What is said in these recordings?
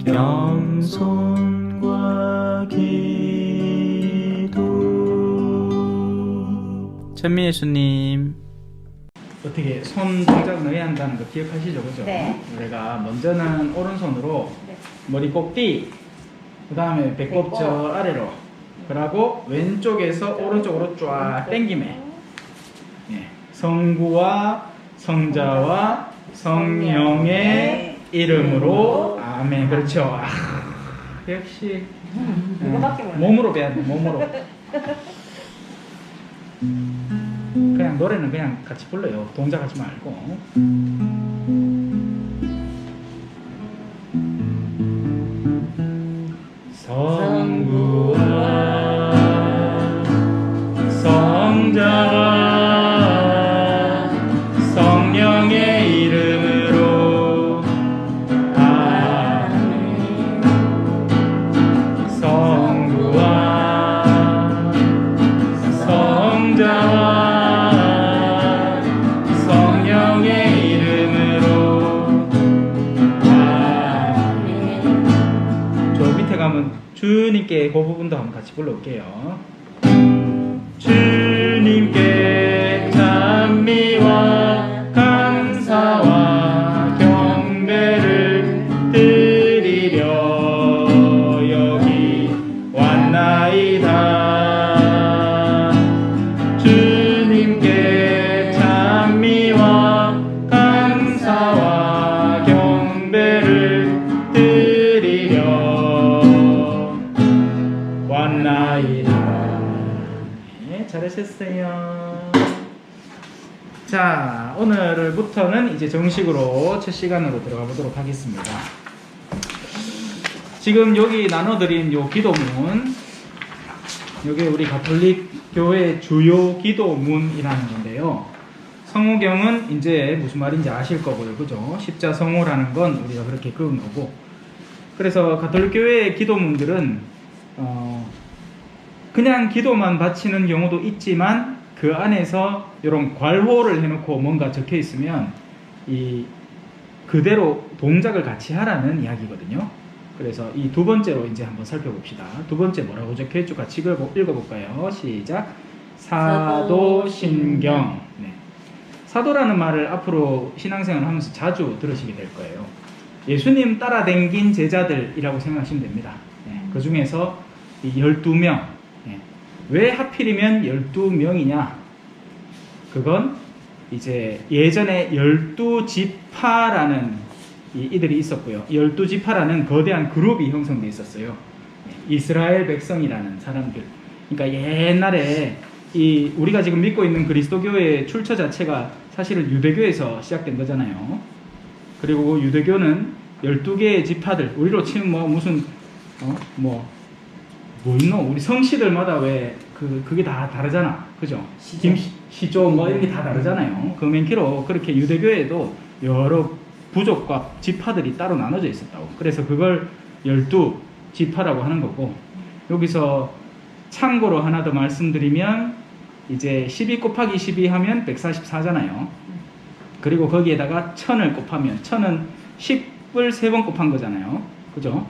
겸손과 기도. 천미예수님, 어떻게 손 동작 넣어야 한다는 거 기억하시죠? 그죠? 네. 우리가 먼저는 오른손으로 네. 머리 꼭띠, 그 다음에 배꼽 저 아래로, 그러고 왼쪽에서 오른쪽으로 쫙 당김에, 예. 성부와 성자와 성령의 이름으로 아멘. 그렇죠. 아, 역시 그거밖에 몰라요. 몸으로 배야 돼. 몸으로. 그냥 노래는 그냥 같이 불러요. 동작 하지 말고. 성부와 성자와 성령의 이름으로 아멘. 성부와 성자와 성령의 이름으로 아멘. 저 밑에 가면 주님께 그 부분도 한번 같이 불러올게요. 주님께 찬미와 감사와 경배를 드리려 여기 왔나이다. 주님께 찬미와 감사와 경배를 드리려 왔나이다. 네, 잘하셨어요. 자, 오늘부터는 이제 정식으로 첫 시간으로 들어가 보도록 하겠습니다. 지금 여기 나눠드린 요 기도문, 여기 우리 가톨릭 교회 주요 기도문이라는 건데요. 성호경은 이제 무슨 말인지 아실 거고요. 그죠? 십자성호라는 건 우리가 그렇게 그은 거고. 그래서 가톨릭 교회의 기도문들은 그냥 기도만 바치는 경우도 있지만 그 안에서 이런 괄호를 해놓고 뭔가 적혀 있으면 이 그대로 동작을 같이 하라는 이야기거든요. 그래서 이 두 번째로 이제 한번 살펴봅시다. 두 번째 뭐라고 적혀 있죠? 같이 읽어볼까요? 시작. 사도신경. 네. 사도라는 말을 앞으로 신앙생활 하면서 자주 들으시게 될 거예요. 예수님 따라댕긴 제자들이라고 생각하시면 됩니다. 네. 그 중에서 이 12명. 네. 왜 하필이면 12명이냐? 그건 이제 예전에 12지파라는 이들이 있었고요. 12지파라는 거대한 그룹이 형성되어 있었어요. 이스라엘 백성이라는 사람들. 그러니까 옛날에 우리가 지금 믿고 있는 그리스도교의 출처 자체가 사실은 유대교에서 시작된 거잖아요. 그리고 유대교는 12개의 지파들, 우리로 치면 무슨 뭐 있노? 우리 성씨들마다 왜 그게 다 다르잖아. 그죠? 시조 뭐 이런 게 다 다르잖아요. 그 맨키로 그렇게 유대교에도 여러 부족과 지파들이 따로 나눠져 있었다고. 그래서 그걸 12지파라고 하는 거고, 여기서 참고로 하나 더 말씀드리면 이제 12 곱하기 12 하면 144잖아요. 그리고 거기에다가 1000을 곱하면 1000은 10을 3번 곱한 거잖아요. 그죠?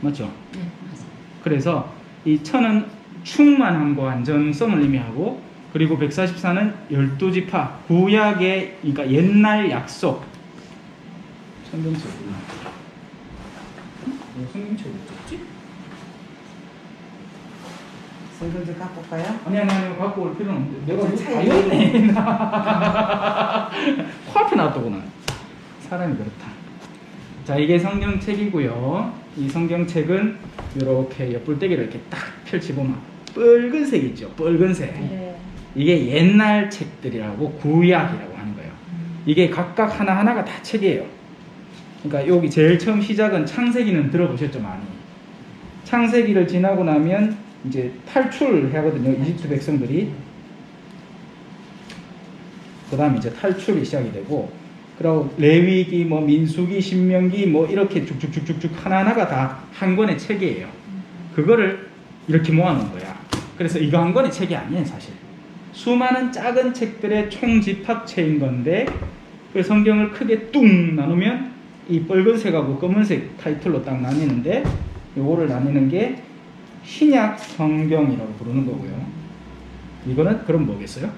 맞죠? 네, 맞아요. 그래서 이 1000은 충만함과 완전성을 의미하고, 그리고 144는 12지파, 구약의, 그러니까 옛날 약속. 성경책 성경책 어딨지? 성경책 갖고 올까요? 아니 갖고 올 필요는 없는데 내가 차에 다 있네. 코앞에 놔두고는 사람이 그렇다. 자, 이게 성경책이고요. 이 성경책은 이렇게 옆불떼기를 이렇게 딱 펼치보면 붉은색 있죠. 붉은색. 네. 이게 옛날 책들이라고 구약이라고 하는 거예요. 이게 각각 하나하나가 다 책이에요. 그러니까 여기 제일 처음 시작은 창세기는 들어보셨죠, 많이. 창세기를 지나고 나면 이제 탈출을 하거든요, 이집트 백성들이. 그 다음에 이제 탈출이 시작이 되고, 그리고 레위기, 뭐 민수기, 신명기, 뭐 이렇게 쭉쭉쭉쭉쭉 하나하나가 다 한 권의 책이에요. 그거를 이렇게 모아놓은 거야. 그래서 이거 한 권의 책이 아니에요, 사실. 수많은 작은 책들의 총집합체인 건데, 그 성경을 크게 뚱 나누면 이 빨간색하고 검은색 타이틀로 딱 나뉘는데 요거를 나뉘는 게 신약 성경이라고 부르는 거고요. 이거는 그럼 뭐겠어요?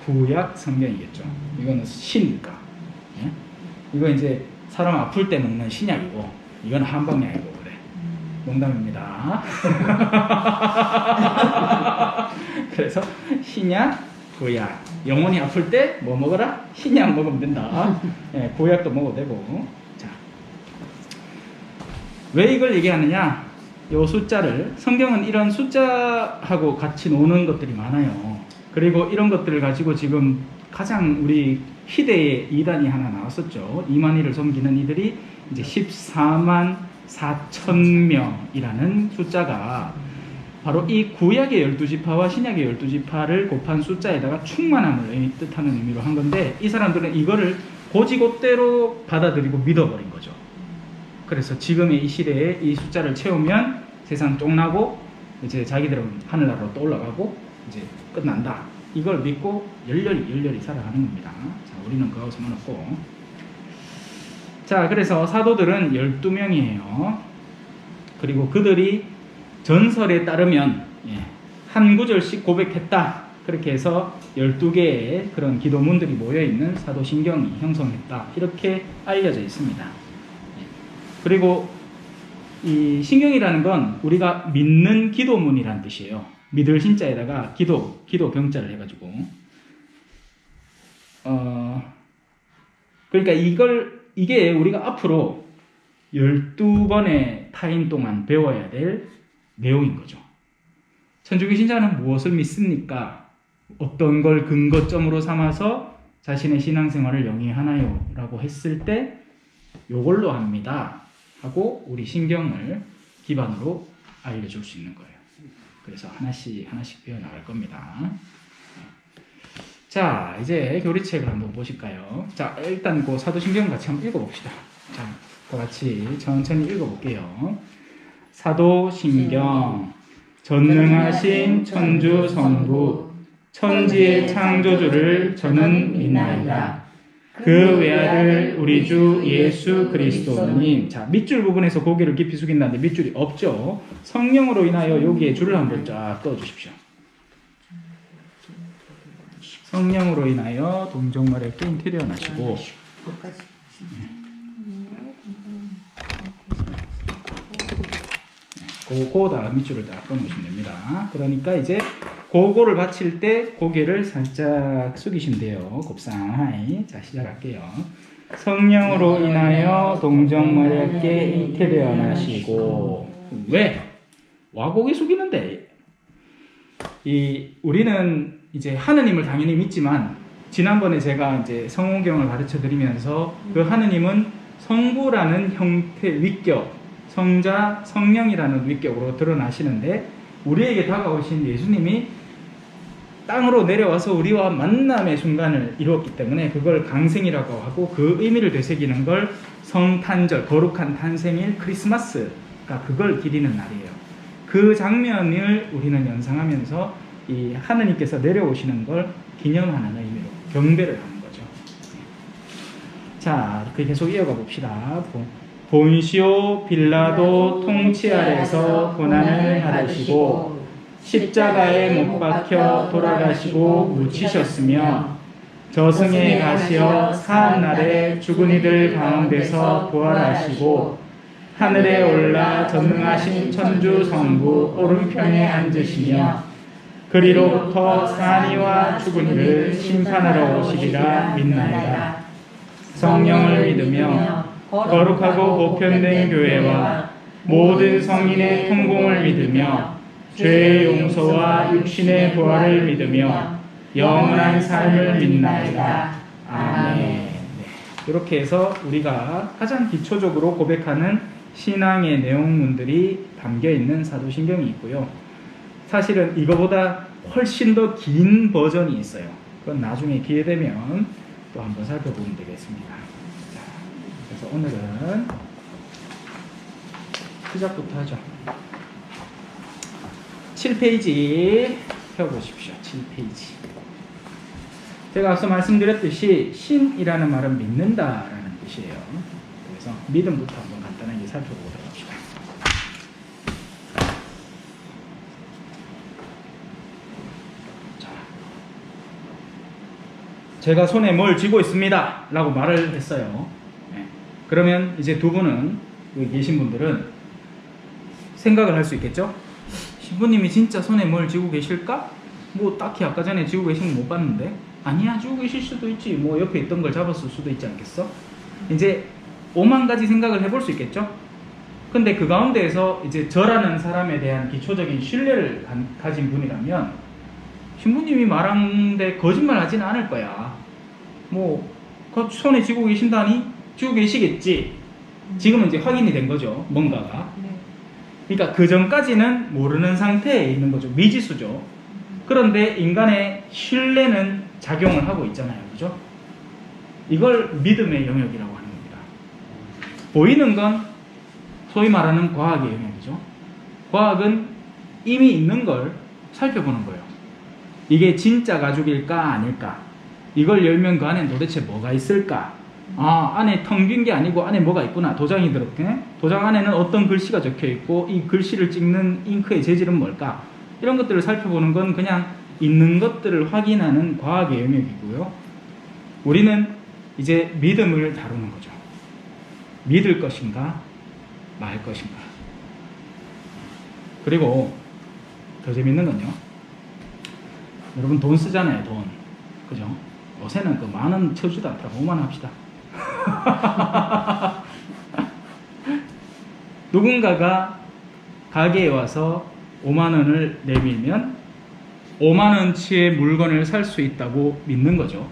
구약 성경이겠죠. 이거는 신이니까. 예? 이거 이제 사람 아플 때 먹는 신약이고 이건 한방약이고 그래. 농담입니다. 그래서 신약, 구약. 영혼이 아플 때 뭐 먹어라? 신약 먹으면 된다. 예, 구약도 먹어도 되고. 자, 왜 이걸 얘기하느냐? 요 숫자를, 성경은 이런 숫자하고 같이 노는 것들이 많아요. 그리고 이런 것들을 가지고 지금 가장 우리 희대의 이단이 하나 나왔었죠. 이만희를 섬기는 이들이 이제 14만 4천 명이라는 숫자가 바로 이 구약의 12지파와 신약의 12지파를 곱한 숫자에다가 충만함을 뜻하는 의미로 한 건데, 이 사람들은 이거를 고지고대로 받아들이고 믿어버린 거죠. 그래서 지금의 이 시대에 이 숫자를 채우면 세상 쫑나고 이제 자기들은 하늘나라로 또 올라가고 이제 끝난다. 이걸 믿고 열렬히 살아가는 겁니다. 자, 우리는 그거하고 상관없고. 자, 그래서 사도들은 12명이에요. 그리고 그들이 전설에 따르면 한 구절씩 고백했다. 그렇게 해서 12개의 그런 기도문들이 모여있는 사도신경이 형성했다. 이렇게 알려져 있습니다. 그리고 이 신경이라는 건 우리가 믿는 기도문이란 뜻이에요. 믿을 신자에다가 기도 병자를 해가지고 그러니까 이게 우리가 앞으로 12번의 타임 동안 배워야 될 내용인 거죠. 천주교 신자는 무엇을 믿습니까? 어떤 걸 근거점으로 삼아서 자신의 신앙생활을 영위하나요? 라고 했을 때 요걸로 합니다 하고 우리 신경을 기반으로 알려줄 수 있는 거예요. 그래서 하나씩 배워나갈 겁니다. 자, 이제 교리책을 한번 보실까요? 자, 일단 그 사도신경 같이 한번 읽어봅시다. 자, 다 같이 천천히 읽어볼게요. 사도신경. 전능하신 천주 성부 천지의 창조주를 저는 믿나이다. 그 외아들 우리 주 예수 그리스도님. 자, 밑줄 부분에서 고개를 깊이 숙인다는데 밑줄이 없죠. 성령으로 인하여 여기에 줄을 한번 쫙 떠주십시오. 성령으로 인하여 동정마리아께 잉태되어나시고. 그 다음 밑줄을 딱 꺼놓으시면 됩니다. 그러니까 이제 그거를 바칠 때 고개를 살짝 숙이시면 돼요. 곱상하이. 자, 시작할게요. 성령으로 인하여 동정마리아께 잉태되어나시고. 왜? 와 고개 숙이는데. 우리는 이제 하느님을 당연히 믿지만, 지난번에 제가 이제 성호경을 가르쳐 드리면서 그 하느님은 성부라는 형태, 위격, 성자, 성령이라는 위격으로 드러나시는데, 우리에게 다가오신 예수님이 땅으로 내려와서 우리와 만남의 순간을 이루었기 때문에 그걸 강생이라고 하고, 그 의미를 되새기는 걸 성탄절, 거룩한 탄생일 크리스마스가 그걸 기리는 날이에요. 그 장면을 우리는 연상하면서 이 하느님께서 내려오시는 걸 기념하는 의미로 경배를 하는 거죠. 자, 그 계속 이어가 봅시다. 본시오 빌라도 통치 아래서 고난을 받으시고 십자가에 못 박혀 돌아가시고 묻히셨으며 저승에 가시어 사한날에 죽은 이들 가운데서 부활하시고 하늘에 올라 전능하신 천주 성부 오른편에 앉으시며 그리로부터 사니와 죽은 이를 심판하러 오시리라 믿나이다. 성령을 믿으며 거룩하고 보편된 교회와 모든 성인의 통공을 믿으며 죄의 용서와 육신의 부활을 믿으며 영원한 삶을 믿나이다. 아멘. 네. 이렇게 해서 우리가 가장 기초적으로 고백하는 신앙의 내용문들이 담겨있는 사도신경이 있고요. 사실은 이거보다 훨씬 더 긴 버전이 있어요. 그건 나중에 기회 되면 또 한번 살펴보면 되겠습니다. 자, 그래서 오늘은 시작부터 하죠. 7페이지 펴보십시오. 7페이지. 제가 앞서 말씀드렸듯이 신이라는 말은 믿는다라는 뜻이에요. 그래서 믿음부터 한번 간단하게 살펴보도록 합시다. 자, 제가 손에 뭘 쥐고 있습니다 라고 말을 했어요. 네. 그러면 이제 두 분은, 여기 계신 분들은 생각을 할 수 있겠죠? 신부님이 진짜 손에 뭘 쥐고 계실까? 뭐 딱히 아까 전에 쥐고 계신 거 못 봤는데. 아니야, 쥐고 계실 수도 있지. 뭐 옆에 있던 걸 잡았을 수도 있지 않겠어? 이제 5만 가지 생각을 해볼 수 있겠죠? 근데 그 가운데에서 이제 저라는 사람에 대한 기초적인 신뢰를 가진 분이라면 신부님이 말하는데 거짓말 하지는 않을 거야. 뭐 손에 쥐고 계신다니 쥐고 계시겠지. 지금은 이제 확인이 된 거죠, 뭔가가. 그러니까 그 전까지는 모르는 상태에 있는 거죠. 미지수죠. 그런데 인간의 신뢰는 작용을 하고 있잖아요. 그죠? 이걸 믿음의 영역이라고 하는 겁니다. 보이는 건 소위 말하는 과학의 영역이죠. 과학은 이미 있는 걸 살펴보는 거예요. 이게 진짜 가죽일까 아닐까? 이걸 열면 그 안에 도대체 뭐가 있을까? 아, 안에 텅 빈 게 아니고 안에 뭐가 있구나. 도장이 들었네. 도장 안에는 어떤 글씨가 적혀 있고 이 글씨를 찍는 잉크의 재질은 뭘까? 이런 것들을 살펴보는 건 그냥 있는 것들을 확인하는 과학의 영역이고요. 우리는 이제 믿음을 다루는 거죠. 믿을 것인가 말 것인가. 그리고 더 재밌는 건요, 여러분 돈 쓰잖아요. 돈. 그죠? 요새는 그 만원 쳐주도 않더라고. 5만 원 합시다. 누군가가 가게에 와서 5만 원을 내밀면 5만 원치의 물건을 살 수 있다고 믿는 거죠.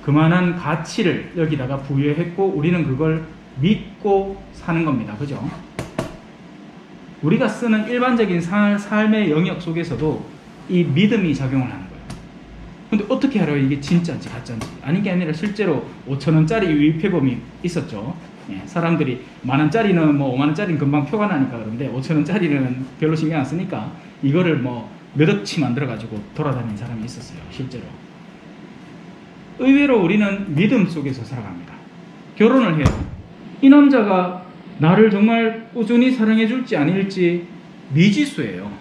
그만한 가치를 여기다가 부여했고 우리는 그걸 믿고 사는 겁니다. 그죠? 우리가 쓰는 일반적인 삶의 영역 속에서도 이 믿음이 작용을 하는 거예요. 근데 어떻게 알아요? 이게 진짜인지 가짜인지. 아닌 게 아니라 실제로 5,000원짜리 유입회범이 있었죠. 예, 사람들이 만원짜리는 뭐 5만원짜리는 금방 표가 나니까 그런데 5,000원짜리는 별로 신경 안 쓰니까 이거를 뭐 몇 억치 만들어가지고 돌아다니는 사람이 있었어요. 실제로. 의외로 우리는 믿음 속에서 살아갑니다. 결혼을 해요. 이 남자가 나를 정말 꾸준히 사랑해 줄지 아닐지 미지수예요.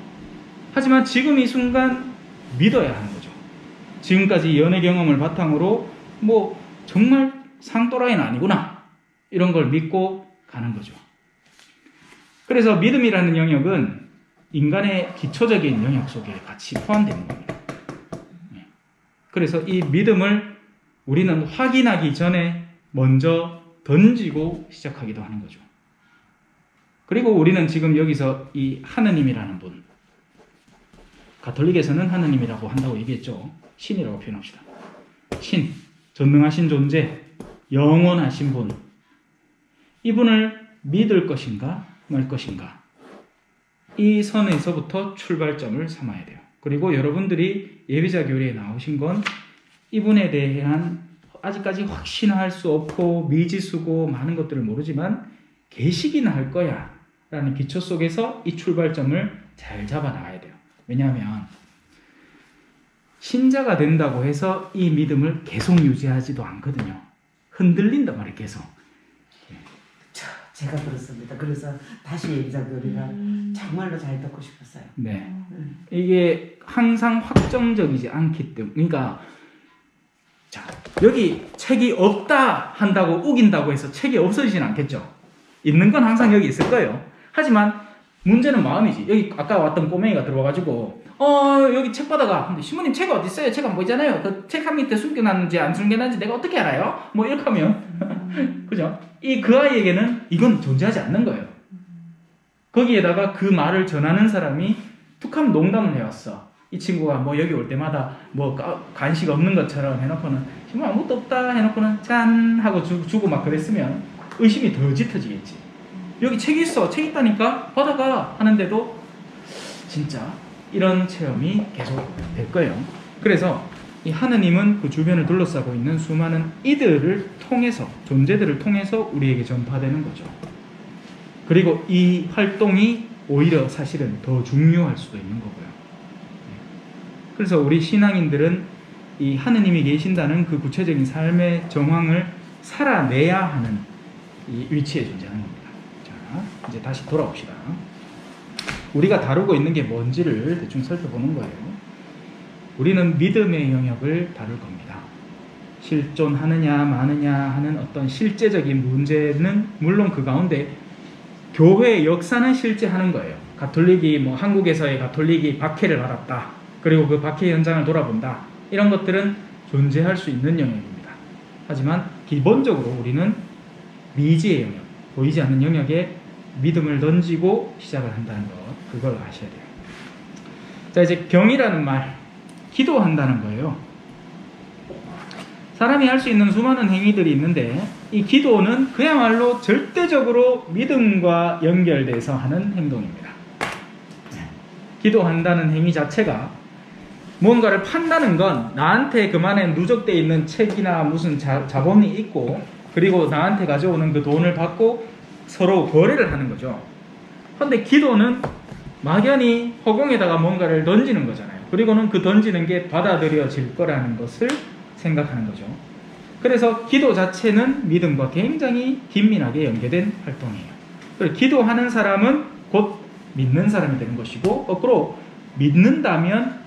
하지만 지금 이 순간 믿어야 하는 거죠. 지금까지 연애 경험을 바탕으로 뭐 정말 상또라이는 아니구나, 이런 걸 믿고 가는 거죠. 그래서 믿음이라는 영역은 인간의 기초적인 영역 속에 같이 포함되는 겁니다. 그래서 이 믿음을 우리는 확인하기 전에 먼저 던지고 시작하기도 하는 거죠. 그리고 우리는 지금 여기서 이 하느님이라는 분, 가톨릭에서는 하느님이라고 한다고 얘기했죠. 신이라고 표현합시다. 신, 전능하신 존재, 영원하신 분, 이분을 믿을 것인가 말 것인가, 이 선에서부터 출발점을 삼아야 돼요. 그리고 여러분들이 예비자 교리에 나오신 건 이분에 대한 아직까지 확신할 수 없고 미지수고 많은 것들을 모르지만 계시기는 할 거야 라는 기초 속에서 이 출발점을 잘 잡아 나가야 돼요. 왜냐하면 신자가 된다고 해서 이 믿음을 계속 유지하지도 않거든요. 흔들린단 말이에요. 계속. 제가 그렇습니다. 그래서 다시 예비자 교리가 정말로 잘 듣고 싶었어요. 네, 이게 항상 확정적이지 않기 때문에, 그러니까 자, 여기 책이 없다 한다고 우긴다고 해서 책이 없어지진 않겠죠. 있는 건 항상 여기 있을 거예요. 하지만 문제는 마음이지. 여기 아까 왔던 꼬맹이가 들어와가지고 여기 책 받아가. 근데 신부님 책 어디 있어요? 책 안 보이잖아요. 그 책 한 밑에 숨겨놨는지 안 숨겨놨는지 내가 어떻게 알아요? 뭐 이렇게 하면 그죠? 그 아이에게는 이건 존재하지 않는 거예요. 거기에다가 그 말을 전하는 사람이 툭하면 농담을 해왔어. 이 친구가 뭐 여기 올 때마다 뭐 간식 없는 것처럼 해놓고는 신부 아무것도 없다 해놓고는 짠 하고 주고 막 그랬으면 의심이 더 짙어지겠지. 여기 책 있어, 책 있다니까 받아가 하는데도 진짜 이런 체험이 계속 될 거예요. 그래서 이 하느님은 그 주변을 둘러싸고 있는 수많은 이들을 통해서, 존재들을 통해서 우리에게 전파되는 거죠. 그리고 이 활동이 오히려 사실은 더 중요할 수도 있는 거고요. 그래서 우리 신앙인들은 이 하느님이 계신다는 그 구체적인 삶의 정황을 살아내야 하는 이 위치에 존재하는 겁니다. 자, 이제 다시 돌아옵시다. 우리가 다루고 있는 게 뭔지를 대충 살펴보는 거예요. 우리는 믿음의 영역을 다룰 겁니다. 실존하느냐 마느냐 하는 어떤 실제적인 문제는 물론 그 가운데 교회의 역사는 실제하는 거예요. 가톨릭이 뭐 한국에서의 가톨릭이 박해를 받았다. 그리고 그 박해 현장을 돌아본다. 이런 것들은 존재할 수 있는 영역입니다. 하지만 기본적으로 우리는 미지의 영역, 보이지 않는 영역에 믿음을 던지고 시작을 한다는 것, 그걸 아셔야 돼요. 자, 이제 경이라는 말, 기도한다는 거예요. 사람이 할 수 있는 수많은 행위들이 있는데 이 기도는 그야말로 절대적으로 믿음과 연결돼서 하는 행동입니다. 기도한다는 행위 자체가 뭔가를 판다는 건 나한테 그만에 누적되어 있는 책이나 무슨 자본이 있고 그리고 나한테 가져오는 그 돈을 받고 서로 거래를 하는 거죠. 그런데 기도는 막연히 허공에다가 뭔가를 던지는 거잖아요. 그리고는 그 던지는 게 받아들여질 거라는 것을 생각하는 거죠. 그래서 기도 자체는 믿음과 굉장히 긴밀하게 연계된 활동이에요. 그래서 기도하는 사람은 곧 믿는 사람이 되는 것이고 거꾸로 믿는다면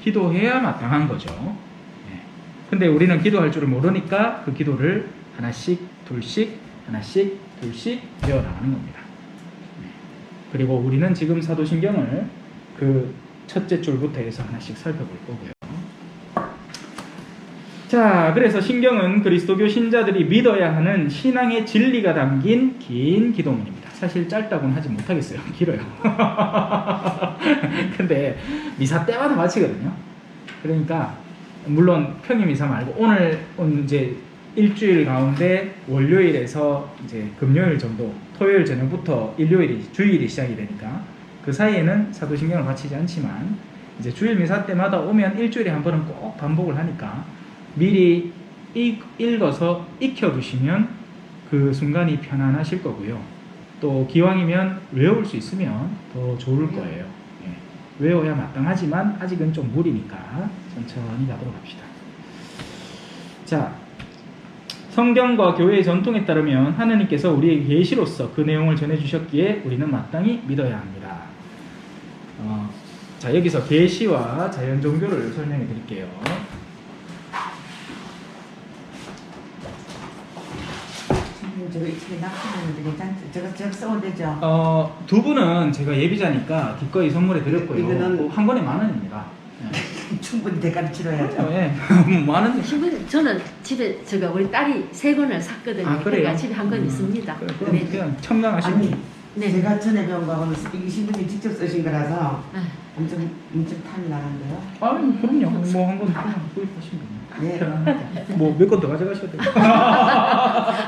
기도해야 마땅한 거죠. 근데 우리는 기도할 줄을 모르니까 그 기도를 하나씩 둘씩 하나씩 둘씩 배워나가는 겁니다. 그리고 우리는 지금 사도신경을 그 첫째 줄부터 해서 하나씩 살펴볼 거고요. 자, 그래서 신경은 그리스도교 신자들이 믿어야 하는 신앙의 진리가 담긴 긴 기도문입니다. 사실 짧다고는 하지 못하겠어요. 길어요. 근데 미사 때마다 마치거든요. 그러니까 물론 평일 미사 말고 오늘 이제 일주일 가운데 월요일에서 이제 금요일 정도, 토요일 저녁부터 일요일이 주일이 시작이 되니까 그 사이에는 사도신경을 바치지 않지만 이제 주일 미사 때마다 오면 일주일에 한 번은 꼭 반복을 하니까 미리 읽어서 익혀두시면 그 순간이 편안하실 거고요. 또 기왕이면 외울 수 있으면 더 좋을 거예요. 외워야 마땅하지만 아직은 좀 무리니까 천천히 가도록 합시다. 자, 성경과 교회의 전통에 따르면 하느님께서 우리에게 계시로서 그 내용을 전해주셨기에 우리는 마땅히 믿어야 합니다. 자, 여기서 계시와 자연종교를 설명해 드릴게요. 저거 이쪽에 납품하는데 괜찮죠? 저거 써도 되죠? 두 분은 제가 예비자니까 기꺼이 선물해 드렸고요. 이거는 한 권에 10,000원입니다. 충분히 대가를 치러야죠. 예. 10,000원. 신분 저는 집에 제가 우리 딸이 3권을 샀거든요. 아, 그래요? 그러니까 집에 한 권 있습니다. 그럼 네. 그냥 청량하시고. 아니, 네. 제가 전에 배운 거하고는 이게 신분이 직접 쓰신 거라서 네. 엄청 탐이 나는데요. 아니, 그럼요. 뭐 한 권 구입하시면 됩니다. 네. 편안하게. 뭐 몇 권 더 가져가셔도 돼요.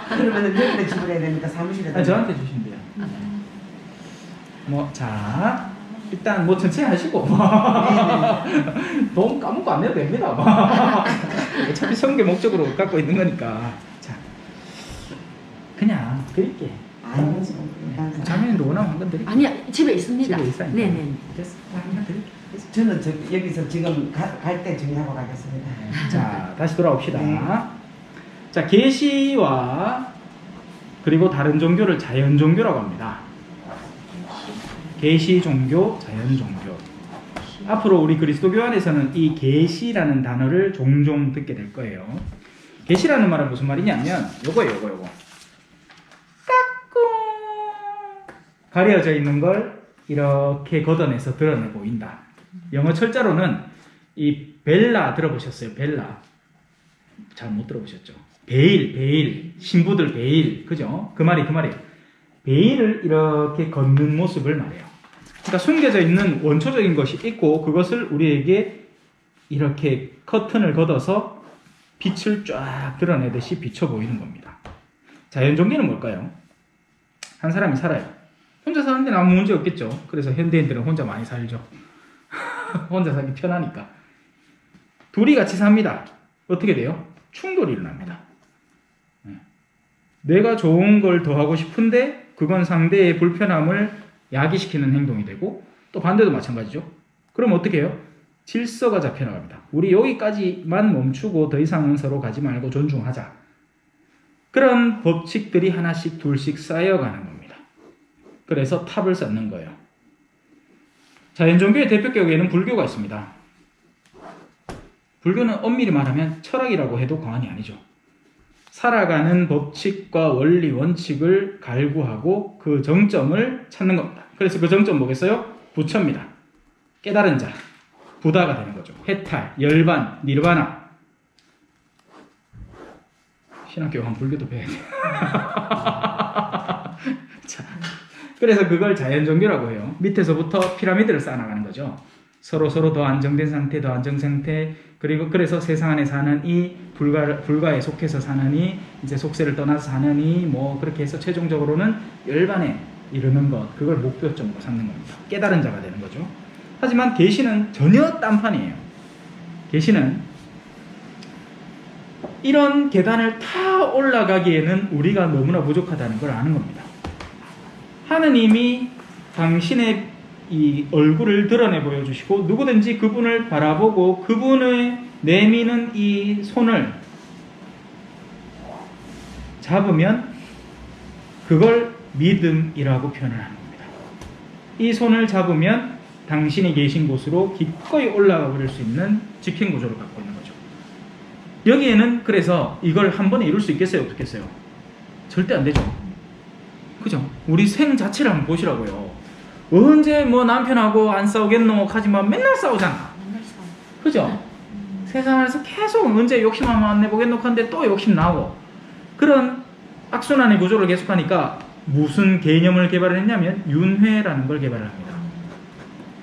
그러면은 여기다 지불해야 되니까 사무실에다. 아니, 저한테 주시면 돼요. 뭐, 자, 일단 뭐 전체 하시고. 돈 까먹고 안 내도 됩니다. 어차피 성교 목적으로 갖고 있는 거니까. 자, 그냥 드릴게. 아니죠. 자매님도 원하면 한 건 드릴게요. 아니야, 집에 있습니다. 집에 있어요. 네네. 됐어. 한건 드릴게요. 저는 여기서 지금 갈 때 정리하고 가겠습니다. 자, 다시 돌아옵시다. 네. 자, 계시와 그리고 다른 종교를 자연 종교라고 합니다. 계시 종교, 자연 종교. 앞으로 우리 그리스도교 안에서는 이 계시라는 단어를 종종 듣게 될 거예요. 계시라는 말은 무슨 말이냐면 요거예요, 요거. 까꿍 가려져 있는 걸 이렇게 걷어내서 드러내 보인다. 영어 철자로는 이 벨라 들어보셨어요? 벨라. 잘 못 들어보셨죠? 베일, 신부들 베일, 그죠? 그 말이에요. 베일을 이렇게 걷는 모습을 말해요. 그러니까 숨겨져 있는 원초적인 것이 있고 그것을 우리에게 이렇게 커튼을 걷어서 빛을 쫙 드러내듯이 비춰 보이는 겁니다. 자연종교는 뭘까요? 한 사람이 살아요. 혼자 사는 데는 아무 문제 없겠죠. 그래서 현대인들은 혼자 많이 살죠. 혼자 살기 편하니까. 둘이 같이 삽니다. 어떻게 돼요? 충돌이 일어납니다. 내가 좋은 걸 더 하고 싶은데 그건 상대의 불편함을 야기시키는 행동이 되고 또 반대도 마찬가지죠. 그럼 어떻게 해요? 질서가 잡혀나갑니다. 우리 여기까지만 멈추고 더 이상은 서로 가지 말고 존중하자. 그런 법칙들이 하나씩 둘씩 쌓여가는 겁니다. 그래서 탑을 쌓는 거예요. 자연종교의 대표격에는 불교가 있습니다. 불교는 엄밀히 말하면 철학이라고 해도 과언이 아니죠. 살아가는 법칙과 원리, 원칙을 갈구하고 그 정점을 찾는 겁니다. 그래서 그 정점 뭐겠어요? 부처입니다. 깨달은 자, 부다가 되는 거죠. 해탈, 열반, 니르바나. 신학교가 불교도 배워야 돼요. 자, 그래서 그걸 자연종교라고 해요. 밑에서부터 피라미드를 쌓아나가는 거죠. 서로 더 안정된 상태, 더 안정 상태, 그리고 그래서 세상 안에 사는 이 불가에 속해서 사는 이 이제 속세를 떠나서 사는 이 뭐 그렇게 해서 최종적으로는 열반에 이르는 것, 그걸 목표점으로 삼는 겁니다. 깨달은 자가 되는 거죠. 하지만 계시는 전혀 딴판이에요. 계시는 이런 계단을 다 올라가기에는 우리가 너무나 부족하다는 걸 아는 겁니다. 하느님이 당신의 이 얼굴을 드러내 보여주시고 누구든지 그분을 바라보고 그분을 내미는 이 손을 잡으면 그걸 믿음이라고 표현을 하는 겁니다. 이 손을 잡으면 당신이 계신 곳으로 기꺼이 올라가 버릴 수 있는 직행 구조를 갖고 있는 거죠. 여기에는 그래서 이걸 한 번에 이룰 수 있겠어요? 없겠어요? 절대 안 되죠. 그죠? 우리 생 자체를 한번 보시라고요. 언제 뭐 남편하고 안 싸우겠노 하지만 맨날 싸우잖아. 그죠? 세상에서 계속 언제 욕심하면 안 내보겠노 하는데 또 욕심 나고, 그런 악순환의 구조를 계속하니까 무슨 개념을 개발을 했냐면 윤회라는 걸 개발을 합니다.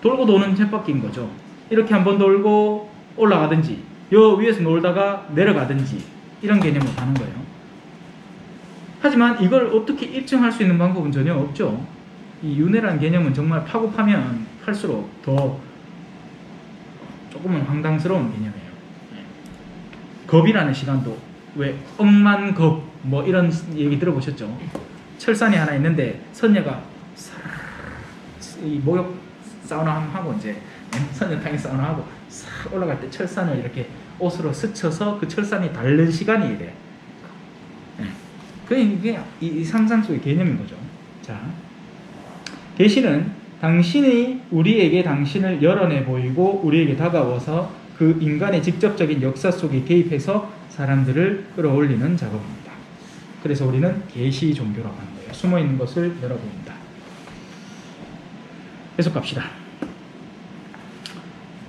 돌고 도는 쳇바퀴인 거죠. 이렇게 한번 돌고 올라가든지 요 위에서 놀다가 내려가든지 이런 개념으로 가는 거예요. 하지만 이걸 어떻게 입증할 수 있는 방법은 전혀 없죠. 이 윤회라는 개념은 정말 파고 파면 팔수록 더 조금은 황당스러운 개념이에요. 겁이라는 시간도 왜 억만겁 뭐 이런 얘기 들어보셨죠? 철산이 하나 있는데 선녀가 이 목욕 사우나 하고 이제 선녀탕에 사우나 하고 싹 올라갈 때 철산을 이렇게 옷으로 스쳐서 그 철산이 닳는 시간이 이래. 그게 이 상상 속의 개념인 거죠. 자, 계시는 당신이 우리에게 당신을 열어내 보이고 우리에게 다가와서 그 인간의 직접적인 역사 속에 개입해서 사람들을 끌어올리는 작업입니다. 그래서 우리는 계시 종교라고 하는 거예요. 숨어있는 것을 열어봅니다. 계속 갑시다.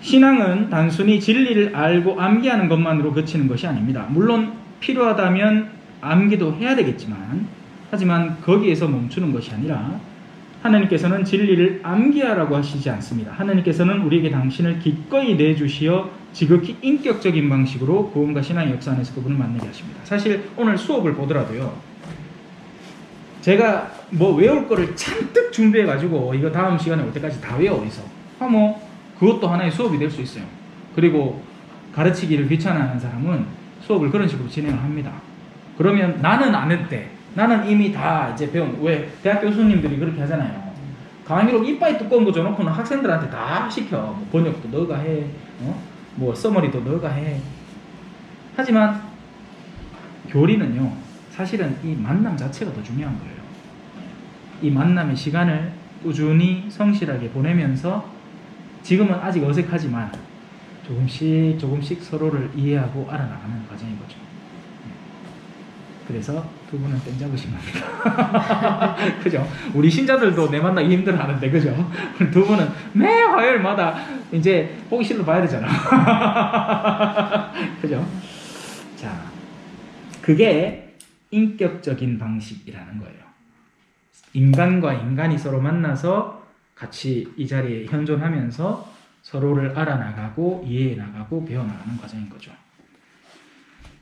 신앙은 단순히 진리를 알고 암기하는 것만으로 그치는 것이 아닙니다. 물론 필요하다면 암기도 해야 되겠지만, 하지만 거기에서 멈추는 것이 아니라 하나님께서는 진리를 암기하라고 하시지 않습니다. 하나님께서는 우리에게 당신을 기꺼이 내주시어 지극히 인격적인 방식으로 구원과 신앙의 역사 안에서 그분을 만나게 하십니다. 사실 오늘 수업을 보더라도요, 제가 뭐 외울 거를 잔뜩 준비해가지고 이거 다음 시간에 올 때까지 다 외워 어디서 뭐 그것도 하나의 수업이 될 수 있어요. 그리고 가르치기를 귀찮아하는 사람은 수업을 그런 식으로 진행을 합니다. 그러면 나는 안 해도 돼. 나는 이미 다 이제 배운, 왜 대학 교수님들이 그렇게 하잖아요. 강의록 이빠이 두꺼운 거 줘놓고는 학생들한테 다 시켜. 뭐 번역도 너가 해, 뭐 서머리도 너가 해. 하지만 교리는요, 사실은 이 만남 자체가 더 중요한 거예요. 이 만남의 시간을 꾸준히 성실하게 보내면서 지금은 아직 어색하지만 조금씩 서로를 이해하고 알아나가는 과정인 거죠. 그래서 두 분은 땡 잡으신 겁니다. 그죠? 우리 신자들도 내 만나기 힘들어 하는데, 그죠? 두 분은 매 화요일마다 이제 호기실로 봐야 되잖아. 그죠? 자, 그게 인격적인 방식이라는 거예요. 인간과 인간이 서로 만나서 같이 이 자리에 현존하면서 서로를 알아나가고 이해해나가고 배워나가는 과정인 거죠.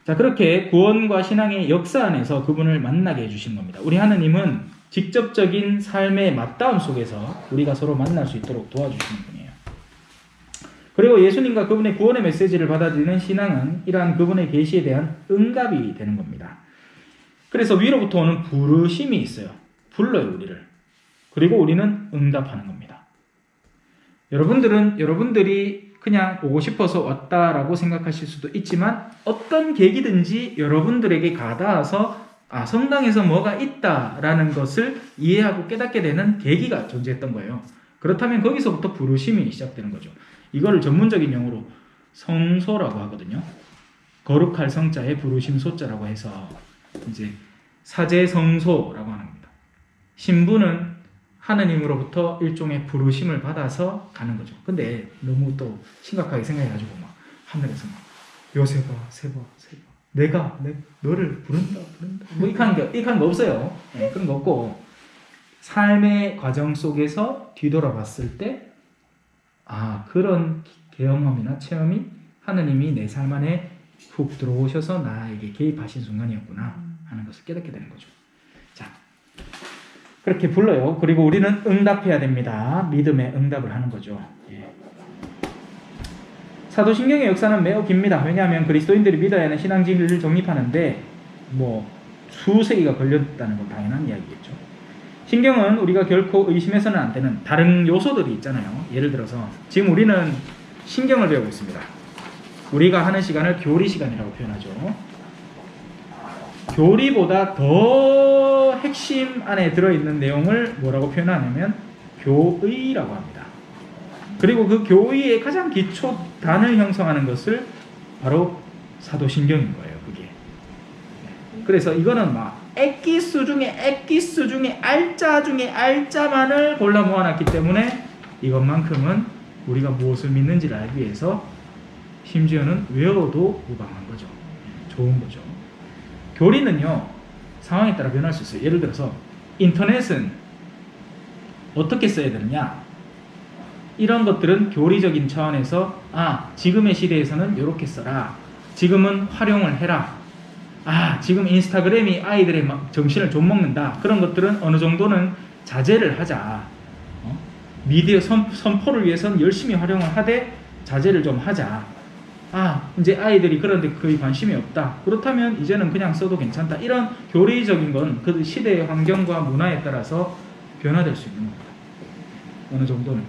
자, 그렇게 구원과 신앙의 역사 안에서 그분을 만나게 해주신 겁니다. 우리 하느님은 직접적인 삶의 맞닿음 속에서 우리가 서로 만날 수 있도록 도와주시는 분이에요. 그리고 예수님과 그분의 구원의 메시지를 받아들이는 신앙은 이러한 그분의 계시에 대한 응답이 되는 겁니다. 그래서 위로부터 오는 부르심이 있어요. 불러요, 우리를. 그리고 우리는 응답하는 겁니다. 여러분들이 그냥 오고 싶어서 왔다라고 생각하실 수도 있지만, 어떤 계기든지 여러분들에게 가닿아서 성당에서 뭐가 있다라는 것을 이해하고 깨닫게 되는 계기가 존재했던 거예요. 그렇다면 거기서부터 부르심이 시작되는 거죠. 이거를 전문적인 용어로 성소라고 하거든요. 거룩할 성자에 부르심 소자라고 해서 이제 사제성소라고 하는 겁니다. 신부는 하느님으로부터 일종의 부르심을 받아서 가는 거죠. 근데 너무 또 심각하게 생각해가지고 막 하늘에서 막 요새가 세바 내가 너를 부른다 뭐 이런 거 없어요. 네, 그런 거 없고 삶의 과정 속에서 뒤돌아봤을 때 그런 경험이나 체험이 하느님이 내 삶 안에 훅 들어오셔서 나에게 개입하신 순간이었구나 하는 것을 깨닫게 되는 거죠. 자, 그렇게 불러요. 그리고 우리는 응답해야 됩니다. 믿음의 응답을 하는 거죠. 예. 사도신경의 역사는 매우 깁니다. 왜냐하면 그리스도인들이 믿어야 하는 신앙 진리를 정립하는데 수세기가 걸렸다는 건 당연한 이야기겠죠. 신경은 우리가 결코 의심해서는 안 되는 다른 요소들이 있잖아요. 예를 들어서 지금 우리는 신경을 배우고 있습니다. 우리가 하는 시간을 교리 시간이라고 표현하죠. 교리보다 더 핵심 안에 들어있는 내용을 뭐라고 표현하냐면 교의라고 합니다. 그리고 그 교의의 가장 기초 단을 형성하는 것을 바로 사도신경인 거예요. 그게. 그래서 이거는 엑기스 중에 엑기스 중에 알짜 중에 알짜만을 골라 모아놨기 때문에 이것만큼은 우리가 무엇을 믿는지를 알기 위해서 심지어는 외워도 무방한 거죠. 좋은 거죠. 교리는요, 상황에 따라 변할 수 있어요. 예를 들어서 인터넷은 어떻게 써야 되느냐, 이런 것들은 교리적인 차원에서 지금의 시대에서는 이렇게 써라, 지금은 활용을 해라, 지금 인스타그램이 아이들의 정신을 좀 먹는다, 그런 것들은 어느 정도는 자제를 하자. 미디어 선포를 위해서는 열심히 활용을 하되 자제를 좀 하자. 이제 아이들이 그런데 거의 관심이 없다. 그렇다면 이제는 그냥 써도 괜찮다. 이런 교리적인 건 그 시대의 환경과 문화에 따라서 변화될 수 있는 겁니다. 어느 정도는.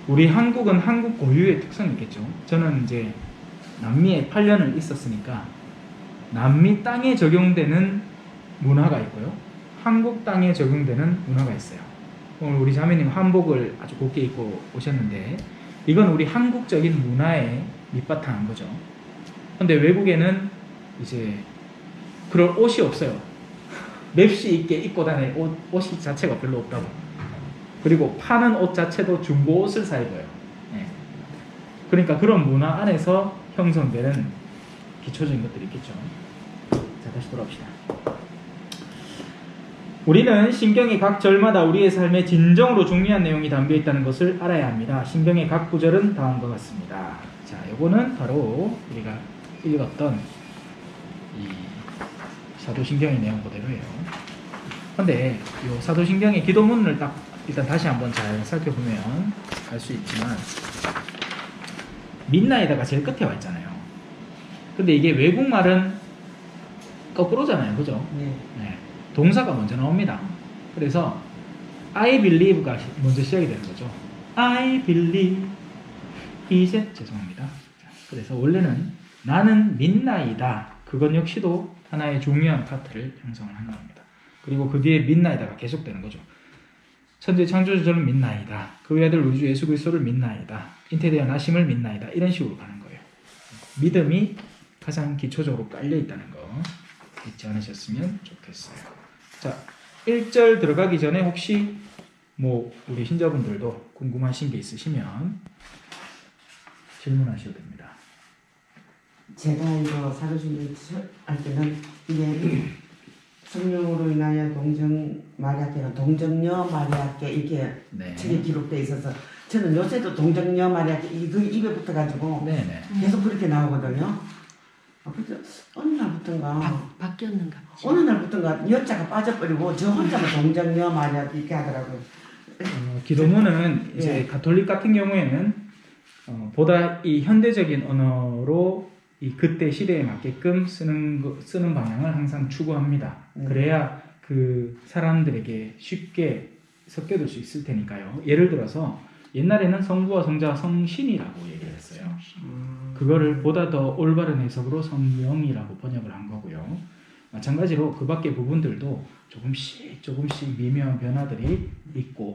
우리 한국은 한국 고유의 특성이 있겠죠. 저는 이제 남미에 8년을 있었으니까 남미 땅에 적용되는 문화가 있고요, 한국 땅에 적용되는 문화가 있어요. 오늘 우리 자매님 한복을 아주 곱게 입고 오셨는데 이건 우리 한국적인 문화에 밑바탕한 거죠. 근데 외국에는 이제 그럴 옷이 없어요. 맵시 있게 입고 다니는 옷이 자체가 별로 없다고. 그리고 파는 옷 자체도 중고 옷을 사 입어요. 그러니까 그런 문화 안에서 형성되는 기초적인 것들이 있겠죠. 자, 다시 돌아옵시다. 우리는 신경의 각 절마다 우리의 삶에 진정으로 중요한 내용이 담겨 있다는 것을 알아야 합니다. 신경의 각 구절은 다음과 같습니다. 자, 요거는 바로 우리가 읽었던 이 사도신경의 내용 그대로예요. 근데 이 사도신경의 기도문을 딱 일단 다시 한번 잘 살펴보면 알 수 있지만 midnight가 제일 끝에 와 있잖아요. 근데 이게 외국말은 거꾸로잖아요. 그죠? 네. 동사가 먼저 나옵니다. 그래서 I believe가 먼저 시작이 되는 거죠. I believe. 이제 죄송합니다. 그래서 원래는 나는 midnight이다. 그건 역시도 하나의 중요한 파트를 형성을 하는 겁니다. 그리고 그 뒤에 midnight가 계속되는 거죠. 천재 창조주를 midnight이다. 그 외아들 우리 주 예수 그리스도를 midnight이다. 잉태되어 나심을 midnight이다. 이런 식으로 가는 거예요. 믿음이 가장 기초적으로 깔려 있다는 거 잊지 않으셨으면 좋겠어요. 자, 1절 들어가기 전에 혹시 우리 신자분들도 궁금하신 게 있으시면 질문하셔도 됩니다. 제가 이거 사도신경 할 때는 이게 성령으로 인하여 동정 마리아께는 동정녀 마리아께 이게 책에 기록되어 있어서 저는 요새도 동정녀 마리아께 그 입에 붙어가지고 계속 그렇게 나오거든요. 그래서 어느 날부터인가 바뀌었는가 보지. 어느 날부터인가 여자가 빠져버리고 저 혼자만 동정녀 마리아 이렇게 하더라고요. 기도문은 이제 가톨릭 같은 경우에는 보다 이 현대적인 언어로 이 그때 시대에 맞게끔 쓰는 방향을 항상 추구합니다. 그래야 그 사람들에게 쉽게 섞여들 수 있을 테니까요. 예를 들어서 옛날에는 성부와 성자와 성신이라고 얘기를 했어요. 그거를 보다 더 올바른 해석으로 성령이라고 번역을 한 거고요. 마찬가지로 그 밖의 부분들도 조금씩 미묘한 변화들이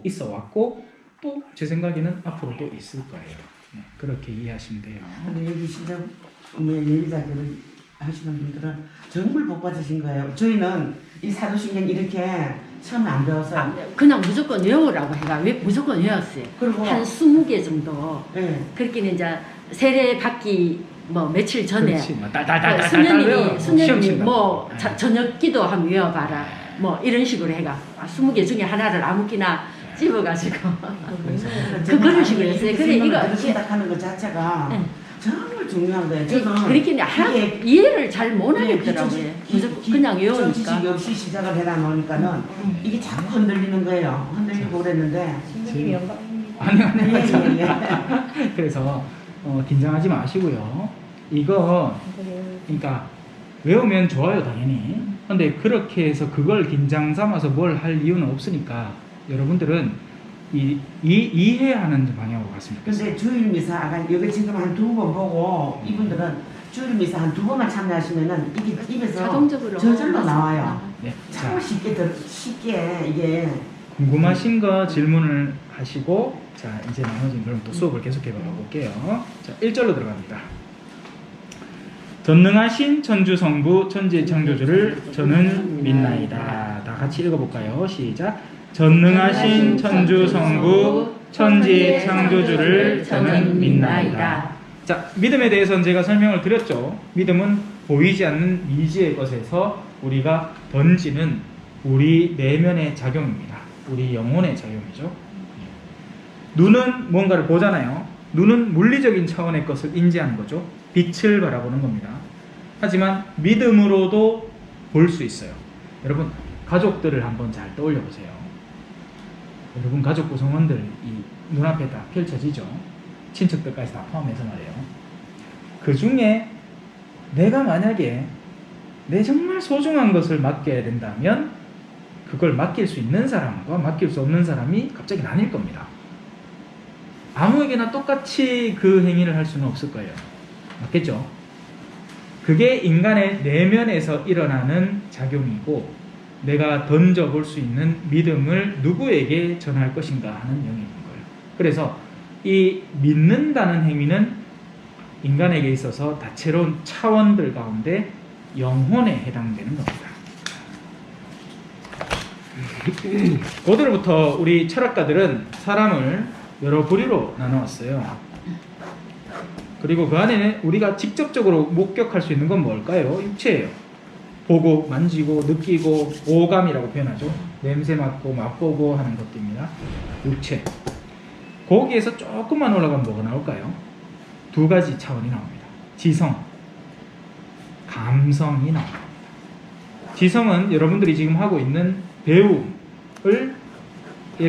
있어 왔고 또 제 생각에는 앞으로도 있을 거예요. 네, 그렇게 이해하시면 돼요. 근데 여기 진짜 예비자들을 하시는 분들은 정말 복 받으신 거예요. 저희는 이 사도신경 이렇게 처음에 안 배워서 그냥 무조건 외우라고 해가 무조건 외웠어요. 그리고 한 20개 정도. 예. 그렇게는 이제 세례 받기 뭐 며칠 전에 그렇지. 뭐 딸딸딸딸 수녀님이 시험 친다. 뭐 네. 저녁 기도 한번 외워봐라. 뭐 이런 식으로 해가 20개 중에 하나를 아무기나 집어가지고 그런 식으로 했어요. 근데 이거 들으신다 하는 것 자체가 네. 정말 중요한 거예요. 저는 그렇게 하나 이해를 잘 못하겠더라고요. 무조건 그냥 지식 외우니까. 없이 시작을 해다 놓으니까는 이게 자꾸 흔들리는 거예요. 흔들리고 그랬는데 선생님 영광입니다. 아니 예, 예. 그래서 긴장하지 마시고요. 이거 그러니까 외우면 좋아요 당연히. 근데 그렇게 해서 그걸 긴장 삼아서 뭘 할 이유는 없으니까 여러분들은 이해하는 방향으로 갔으면 좋겠어요. 근데 주일 미사 아까 여기 지금 한 2번 보고 이분들은 주일 미사 한 2번만 참여하시면은 이게 입에서 자동적으로 저절로 나와요. 네. 참 자, 쉽게 이게 궁금하신 거 질문을 하시고 자 이제 나머지는 그럼 또 수업을 계속해 볼게요. 자 1절로 들어갑니다. 전능하신 천주성부 천지창조주를 저는 믿나이다. 다 같이 읽어볼까요? 시작. 전능하신 천주성부 천지창조주를 저는 믿나이다. 자, 믿음에 대해서는 제가 설명을 드렸죠. 믿음은 보이지 않는 미지의 것에서 우리가 던지는 우리 내면의 작용입니다. 우리 영혼의 작용이죠. 눈은 뭔가를 보잖아요. 눈은 물리적인 차원의 것을 인지하는 거죠. 빛을 바라보는 겁니다. 하지만 믿음으로도 볼 수 있어요. 여러분 가족들을 한번 잘 떠올려 보세요. 여러분 가족 구성원들 이 눈앞에 다 펼쳐지죠. 친척들까지 다 포함해서 말이에요. 그 중에 내가 만약에 내 정말 소중한 것을 맡겨야 된다면 그걸 맡길 수 있는 사람과 맡길 수 없는 사람이 갑자기 나뉠 겁니다. 아무에게나 똑같이 그 행위를 할 수는 없을 거예요. 맞겠죠? 그게 인간의 내면에서 일어나는 작용이고 내가 던져볼 수 있는 믿음을 누구에게 전할 것인가 하는 영역인 거예요. 그래서 이 믿는다는 행위는 인간에게 있어서 다채로운 차원들 가운데 영혼에 해당되는 겁니다. 고대로부터 우리 철학가들은 사람을 여러 부류로 나누었어요. 그리고 그 안에는 우리가 직접적으로 목격할 수 있는 건 뭘까요? 육체예요. 보고, 만지고, 느끼고, 오감이라고 표현하죠. 냄새 맡고, 맛보고 하는 것들입니다. 육체. 거기에서 조금만 올라가면 뭐가 나올까요? 두 가지 차원이 나옵니다. 지성, 감성이 나옵니다. 지성은 여러분들이 지금 하고 있는 배움에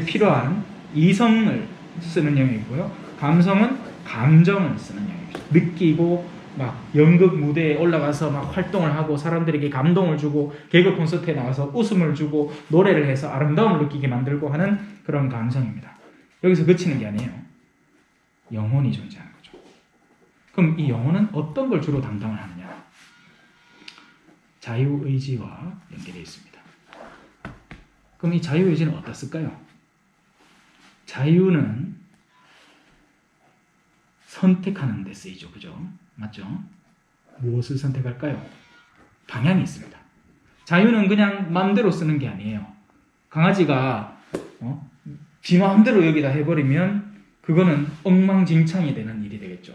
필요한 이성을 쓰는 영역이고요. 감성은 감정을 쓰는 영역이죠. 느끼고 막 연극 무대에 올라가서 막 활동을 하고 사람들에게 감동을 주고 개그 콘서트에 나와서 웃음을 주고 노래를 해서 아름다움을 느끼게 만들고 하는 그런 감성입니다. 여기서 그치는 게 아니에요. 영혼이 존재하는 거죠. 그럼 이 영혼은 어떤 걸 주로 담당을 하느냐? 자유의지와 연결되어 있습니다. 그럼 이 자유의지는 어디다 쓸까요? 자유는 선택하는 데 쓰이죠. 그죠? 맞죠? 무엇을 선택할까요? 방향이 있습니다. 자유는 그냥 마음대로 쓰는 게 아니에요. 강아지가 지 마음대로 여기다 해버리면 그거는 엉망진창이 되는 일이 되겠죠.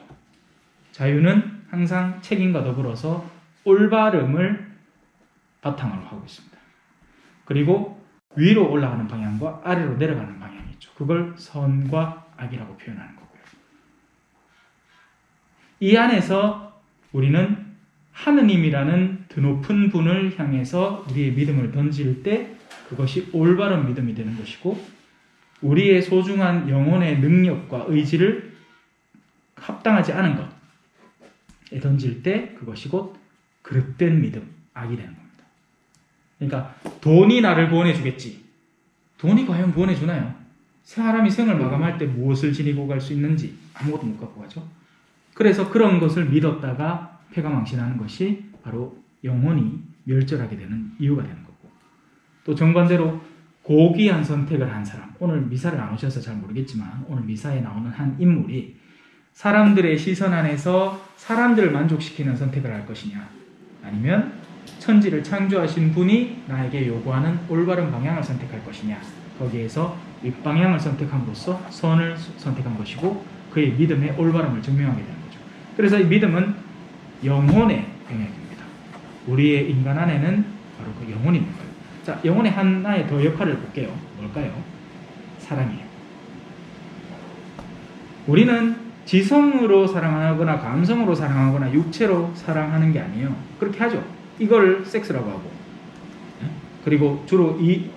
자유는 항상 책임과 더불어서 올바름을 바탕으로 하고 있습니다. 그리고 위로 올라가는 방향과 아래로 내려가는 방향이 있죠. 그걸 선과 악이라고 표현하는 거고요. 이 안에서 우리는 하느님이라는 드높은 분을 향해서 우리의 믿음을 던질 때 그것이 올바른 믿음이 되는 것이고 우리의 소중한 영혼의 능력과 의지를 합당하지 않은 것에 던질 때 그것이 곧 그릇된 믿음, 악이 되는 겁니다. 그러니까 돈이 나를 구원해 주겠지. 돈이 과연 구원해 주나요? 사람이 생을 마감할 때 무엇을 지니고 갈 수 있는지 아무것도 못 갖고 가죠. 그래서 그런 것을 믿었다가 패가망신하는 것이 바로 영혼이 멸절하게 되는 이유가 되는 거고, 또 정반대로 고귀한 선택을 한 사람, 오늘 미사를 안 오셔서 잘 모르겠지만 오늘 미사에 나오는 한 인물이 사람들의 시선 안에서 사람들을 만족시키는 선택을 할 것이냐, 아니면 천지를 창조하신 분이 나에게 요구하는 올바른 방향을 선택할 것이냐, 거기에서 윗방향을 선택함으로써 선을 선택한 것이고 그의 믿음의 올바름을 증명하게 되는 거죠. 그래서 이 믿음은 영혼의 영역입니다. 우리의 인간 안에는 바로 그 영혼이 있는 거예요. 자, 영혼의 하나의 더 역할을 볼게요. 뭘까요? 사랑이에요. 우리는 지성으로 사랑하거나 감성으로 사랑하거나 육체로 사랑하는 게 아니에요. 그렇게 하죠. 이걸 섹스라고 하고. 그리고 주로 이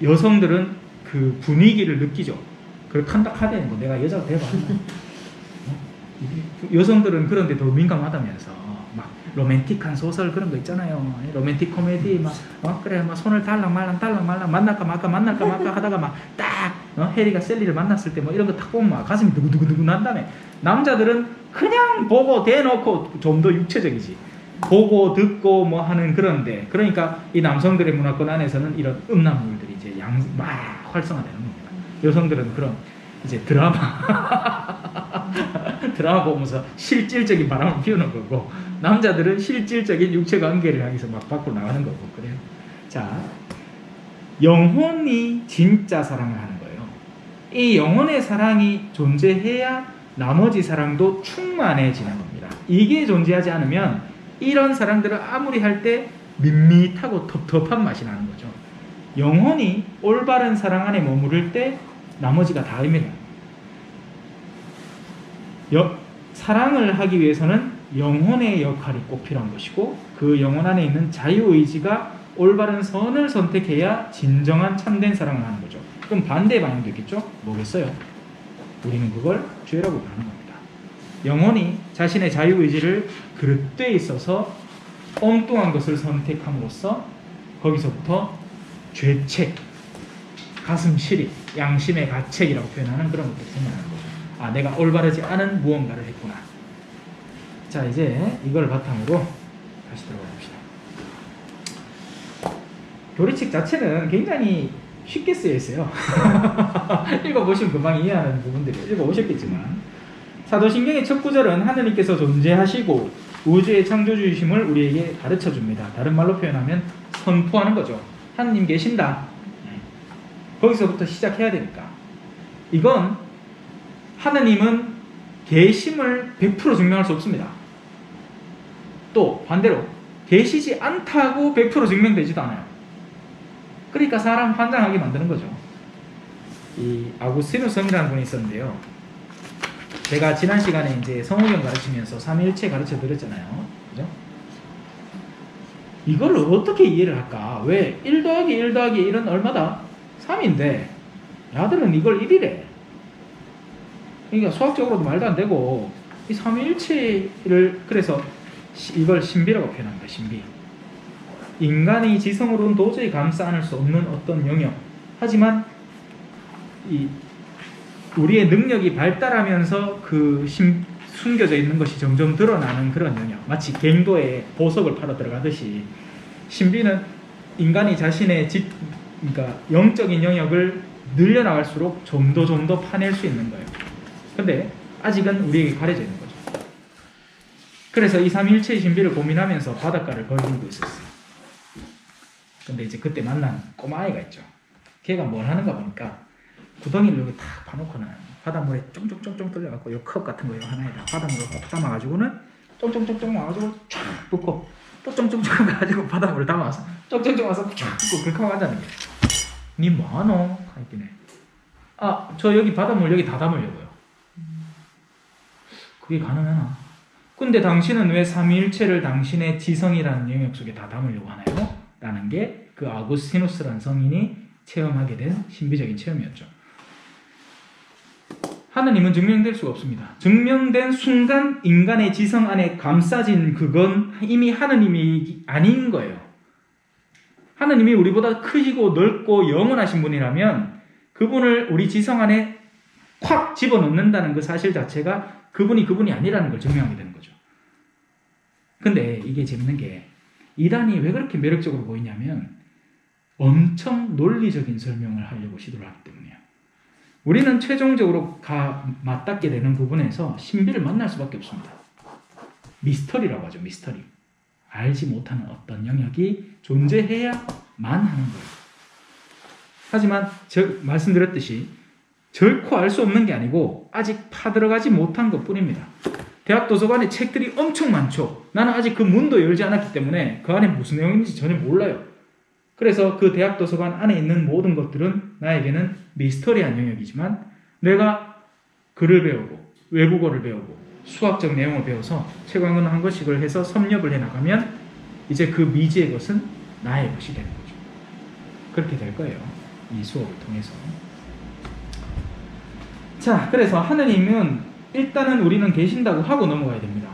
여성들은 그 분위기를 느끼죠. 그걸 칸닥하대는 거. 내가 여자가 돼봐. 여성들은 그런데 더 민감하다면서 막 로맨틱한 소설 그런 거 있잖아요. 로맨틱 코미디 막 그래 막 손을 달랑말랑 만날까 말까 하다가 막 딱 해리가 셀리를 만났을 때 뭐 이런 거 딱 보면 막 가슴이 두근두근 난 다음에, 남자들은 그냥 보고 대놓고 좀 더 육체적이지. 보고 듣고 뭐 하는 그런데, 그러니까 이 남성들의 문화권 안에서는 이런 음란물들이 이제 막 활성화되는 겁니다. 여성들은 그런 이제 드라마 보면서 실질적인 바람을 피우는 거고, 남자들은 실질적인 육체 관계를 향해서 막 밖으로 나가는 거고, 그래요. 자, 영혼이 진짜 사랑을 하는 거예요. 이 영혼의 사랑이 존재해야 나머지 사랑도 충만해지는 겁니다. 이게 존재하지 않으면 이런 사랑들을 아무리 할 때 밋밋하고 텁텁한 맛이 나는 거죠. 영혼이 올바른 사랑 안에 머무를 때 나머지가 다 의미가 나요. 사랑을 하기 위해서는 영혼의 역할이 꼭 필요한 것이고, 그 영혼 안에 있는 자유의지가 올바른 선을 선택해야 진정한 참된 사랑을 하는 거죠. 그럼 반대의 방향도 있겠죠? 뭐겠어요? 우리는 그걸 죄라고 부르는 겁니다. 영혼이 자신의 자유의지를 그릇되에 있어서 엉뚱한 것을 선택함으로써 거기서부터 죄책, 가슴 시리, 양심의 가책이라고 표현하는 그런 것들이 생겨나는 거죠. 아, 내가 올바르지 않은 무언가를 했구나. 자, 이제 이걸 바탕으로 다시 들어가 봅시다. 교리책 자체는 굉장히 쉽게 쓰여 있어요. 읽어보시면 금방 이해하는 부분들이 읽어보셨겠지만, 사도신경의 첫 구절은 하느님께서 존재하시고 우주의 창조주이심을 우리에게 가르쳐줍니다. 다른 말로 표현하면 선포하는 거죠. 하느님 계신다. 거기서부터 시작해야 되니까. 이건 하느님은 계심을 100% 증명할 수 없습니다. 또 반대로 계시지 않다고 100% 증명되지도 않아요. 그러니까 사람 환장하게 만드는 거죠. 이 아구스티누스이라는 분이 있었는데요. 제가 지난 시간에 이제 성호경 가르치면서 삼위일체 가르쳐 드렸잖아요. 그죠? 이걸 어떻게 이해를 할까? 왜 1 더하기 1 더하기 1은 얼마다? 3인데 야들은 이걸 1이래. 그러니까 수학적으로도 말도 안 되고, 이 삼위일체를 그래서 이걸 신비라고 표현합니다. 신비. 인간의 지성으로는 도저히 감싸 안을 수 없는 어떤 영역. 하지만 우리의 능력이 발달하면서 그 숨겨져 있는 것이 점점 드러나는 그런 영역. 마치 갱도에 보석을 팔아 들어가듯이 신비는 인간이 자신의 그러니까 영적인 영역을 늘려나갈수록 좀 더 파낼 수 있는 거예요. 근데 아직은 우리에게 가려져 있는 거죠. 그래서 이 삼위일체의 신비를 고민하면서 바닷가를 걸고 있었어요. 근데 이제 그때 만난 꼬마아이가 있죠. 걔가 뭘 하는가 보니까 구덩이를 여기 탁 파놓고는 바닷물에 쫑쫑쫑쫑 뚫려갖고 요 컵 같은 거 요 하나에다 바닷물을 딱 담아가지고는 쫑쫑쫑쫑 와가지고 쫙 붓고 또 쫑쫑쫑 가지고 바닷물을 담아서 쫑쫑쫑 와서 쫙 붓고 그렇게 하고 앉았는 거예요. 니 뭐하노? 하긴 해. 아, 저 여기 바닷물 여기 다 담으려고요. 그게 가능하나? 근데 당신은 왜 삼위일체를 당신의 지성이라는 영역 속에 다 담으려고 하나요? 라는 게 그 아구스티누스라는 성인이 체험하게 된 신비적인 체험이었죠. 하느님은 증명될 수가 없습니다. 증명된 순간 인간의 지성 안에 감싸진 그건 이미 하느님이 아닌 거예요. 하느님이 우리보다 크시고 넓고 영원하신 분이라면 그분을 우리 지성 안에 콱 집어넣는다는 그 사실 자체가 그분이 아니라는 걸 증명하게 되는 거죠. 근데 이게 재밌는 게 이단이 왜 그렇게 매력적으로 보이냐면 엄청 논리적인 설명을 하려고 시도를 하기 때문이에요. 우리는 최종적으로 맞닿게 되는 부분에서 신비를 만날 수밖에 없습니다. 미스터리라고 하죠. 미스터리. 알지 못하는 어떤 영역이 존재해야만 하는 거예요. 하지만 말씀드렸듯이 결코 알 수 없는 게 아니고 아직 파들어가지 못한 것뿐입니다. 대학 도서관에 책들이 엄청 많죠. 나는 아직 그 문도 열지 않았기 때문에 그 안에 무슨 내용인지 전혀 몰라요. 그래서 그 대학 도서관 안에 있는 모든 것들은 나에게는 미스터리한 영역이지만 내가 글을 배우고 외국어를 배우고 수학적 내용을 배워서 최강은 한 것씩을 해서 섭렵을 해나가면 이제 그 미지의 것은 나의 것이 되는 거죠. 그렇게 될 거예요. 이 수업을 통해서. 자, 그래서 하느님은 일단은 우리는 계신다고 하고 넘어가야 됩니다.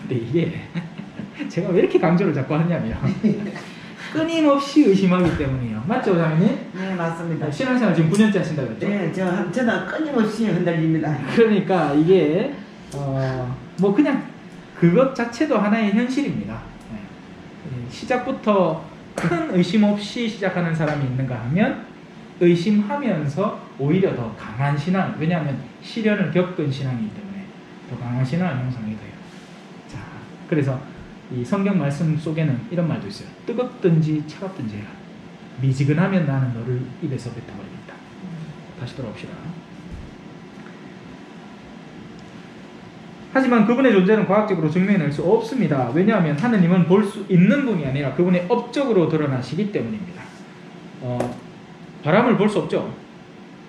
근데 이게 제가 왜 이렇게 강조를 자꾸 하냐면 끊임없이 의심하기 때문이에요. 맞죠, 장님? 네, 맞습니다. 신앙생활 지금 9년째 하신다고 했죠? 네, 저는 끊임없이 흔들립니다. 그러니까 이게 뭐 그냥 그것 자체도 하나의 현실입니다. 네. 시작부터 큰 의심 없이 시작하는 사람이 있는가 하면 의심하면서 오히려 더 강한 신앙, 왜냐하면 시련을 겪은 신앙이기 때문에 더 강한 신앙을 형성하게 돼요. 자, 그래서 이 성경 말씀 속에는 이런 말도 있어요. 뜨겁든지 차갑든지 해라. 미지근하면 나는 너를 입에서 뱉어버리겠다. 다시 돌아옵시다. 하지만 그분의 존재는 과학적으로 증명해낼 수 없습니다. 왜냐하면 하느님은 볼 수 있는 분이 아니라 그분의 업적으로 드러나시기 때문입니다. 바람을 볼 수 없죠.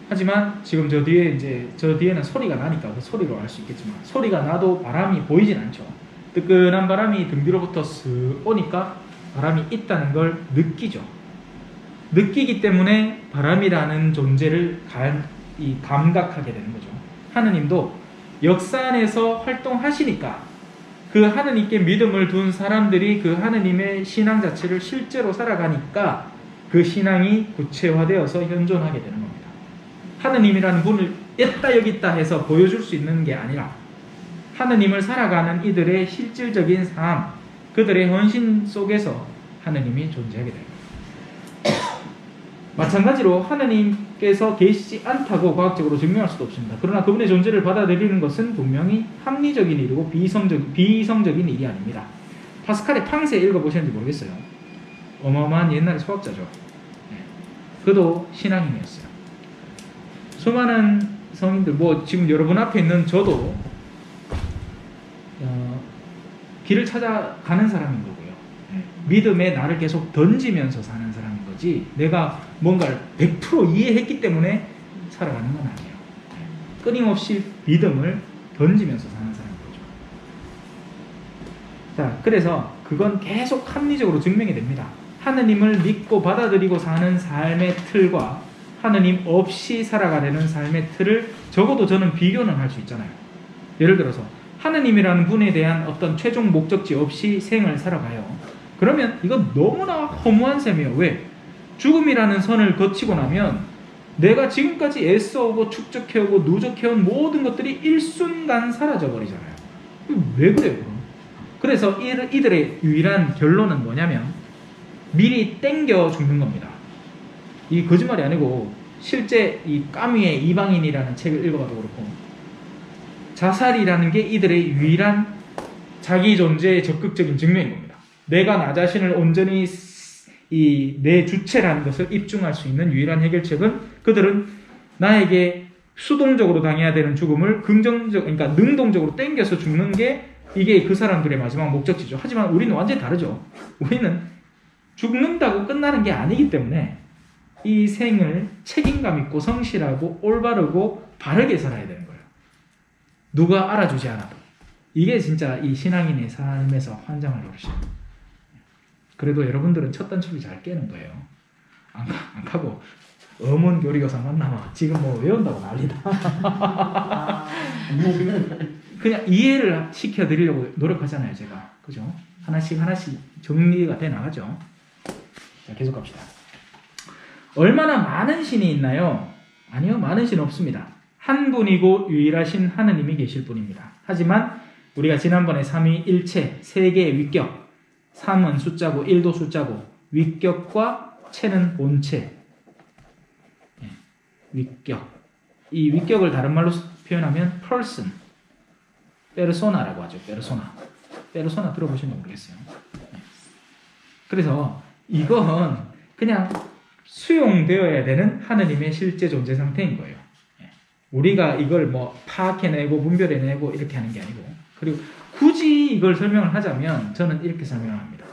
하지만 지금 저 뒤에는 소리가 나니까 그 소리로 알 수 있겠지만 소리가 나도 바람이 보이진 않죠. 뜨끈한 바람이 등 뒤로부터 쓱 오니까 바람이 있다는 걸 느끼죠. 느끼기 때문에 바람이라는 존재를 감각하게 되는 거죠. 하느님도 역사 안에서 활동하시니까 그 하느님께 믿음을 둔 사람들이 그 하느님의 신앙 자체를 실제로 살아가니까 그 신앙이 구체화되어서 현존하게 되는 겁니다. 하느님이라는 분을 있다 여기 있다 해서 보여줄 수 있는 게 아니라 하느님을 살아가는 이들의 실질적인 삶, 그들의 헌신 속에서 하느님이 존재하게 됩니다. 마찬가지로 하느님께서 계시지 않다고 과학적으로 증명할 수도 없습니다. 그러나 그분의 존재를 받아들이는 것은 분명히 합리적인 일이고 비이성적인 일이 아닙니다. 파스칼의 팡세 읽어보셨는지 모르겠어요. 어마어마한 옛날의 수학자죠. 네. 그도 신앙인이었어요. 수많은 성인들, 지금 여러분 앞에 있는 저도 길을 찾아가는 사람인 거고요. 믿음에 나를 계속 던지면서 사는 사람인 거지 내가 뭔가를 100% 이해했기 때문에 살아가는 건 아니에요. 끊임없이 믿음을 던지면서 사는 사람인 거죠. 자, 그래서 그건 계속 합리적으로 증명이 됩니다. 하느님을 믿고 받아들이고 사는 삶의 틀과 하느님 없이 살아가려는 삶의 틀을 적어도 저는 비교는 할 수 있잖아요. 예를 들어서 하느님이라는 분에 대한 어떤 최종 목적지 없이 생을 살아가요. 그러면 이건 너무나 허무한 셈이에요. 왜? 죽음이라는 선을 거치고 나면 내가 지금까지 애써오고 축적해오고 누적해온 모든 것들이 일순간 사라져버리잖아요. 왜 그래요? 그럼? 그래서 이들의 유일한 결론은 뭐냐면 미리 땡겨 죽는 겁니다. 이 거짓말이 아니고 실제 이 까미의 이방인이라는 책을 읽어봐도 그렇고 자살이라는 게 이들의 유일한 자기 존재의 적극적인 증명인 겁니다. 내가 나 자신을 온전히 내 주체라는 것을 입증할 수 있는 유일한 해결책은 그들은 나에게 수동적으로 당해야 되는 죽음을 그러니까 능동적으로 땡겨서 죽는 게 이게 그 사람들의 마지막 목적지죠. 하지만 우리는 완전히 다르죠. 우리는 죽는다고 끝나는 게 아니기 때문에 이 생을 책임감 있고 성실하고 올바르고 바르게 살아야 되는 거예요. 누가 알아주지 않아도. 이게 진짜 이 신앙인의 삶에서 환장을 노릇이에요. 그래도 여러분들은 첫 단추를 잘 깨는 거예요. 안 가고 어문 교리교사 만나면 지금 외운다고 난리다. 그냥 이해를 시켜드리려고 노력하잖아요, 제가. 그죠? 하나씩 정리가 돼 나가죠. 자, 계속 갑시다. 얼마나 많은 신이 있나요? 아니요, 많은 신은 없습니다. 한 분이고 유일하신 하느님이 계실 뿐입니다. 하지만 우리가 지난번에 삼위일체, 세계의 위격, 3은 숫자고 1도 숫자고 위격과 체는 본체. 예, 위격. 이 위격을 다른 말로 표현하면 person, 페르소나라고 하죠. 페르소나 들어보시면 모르겠어요. 예. 그래서 이건 그냥 수용되어야 되는 하느님의 실제 존재 상태인 거예요. 예. 우리가 이걸 뭐 파악해내고 분별해내고 이렇게 하는 게 아니고, 그리고 굳이 이걸 설명을 하자면 저는 이렇게 설명합니다.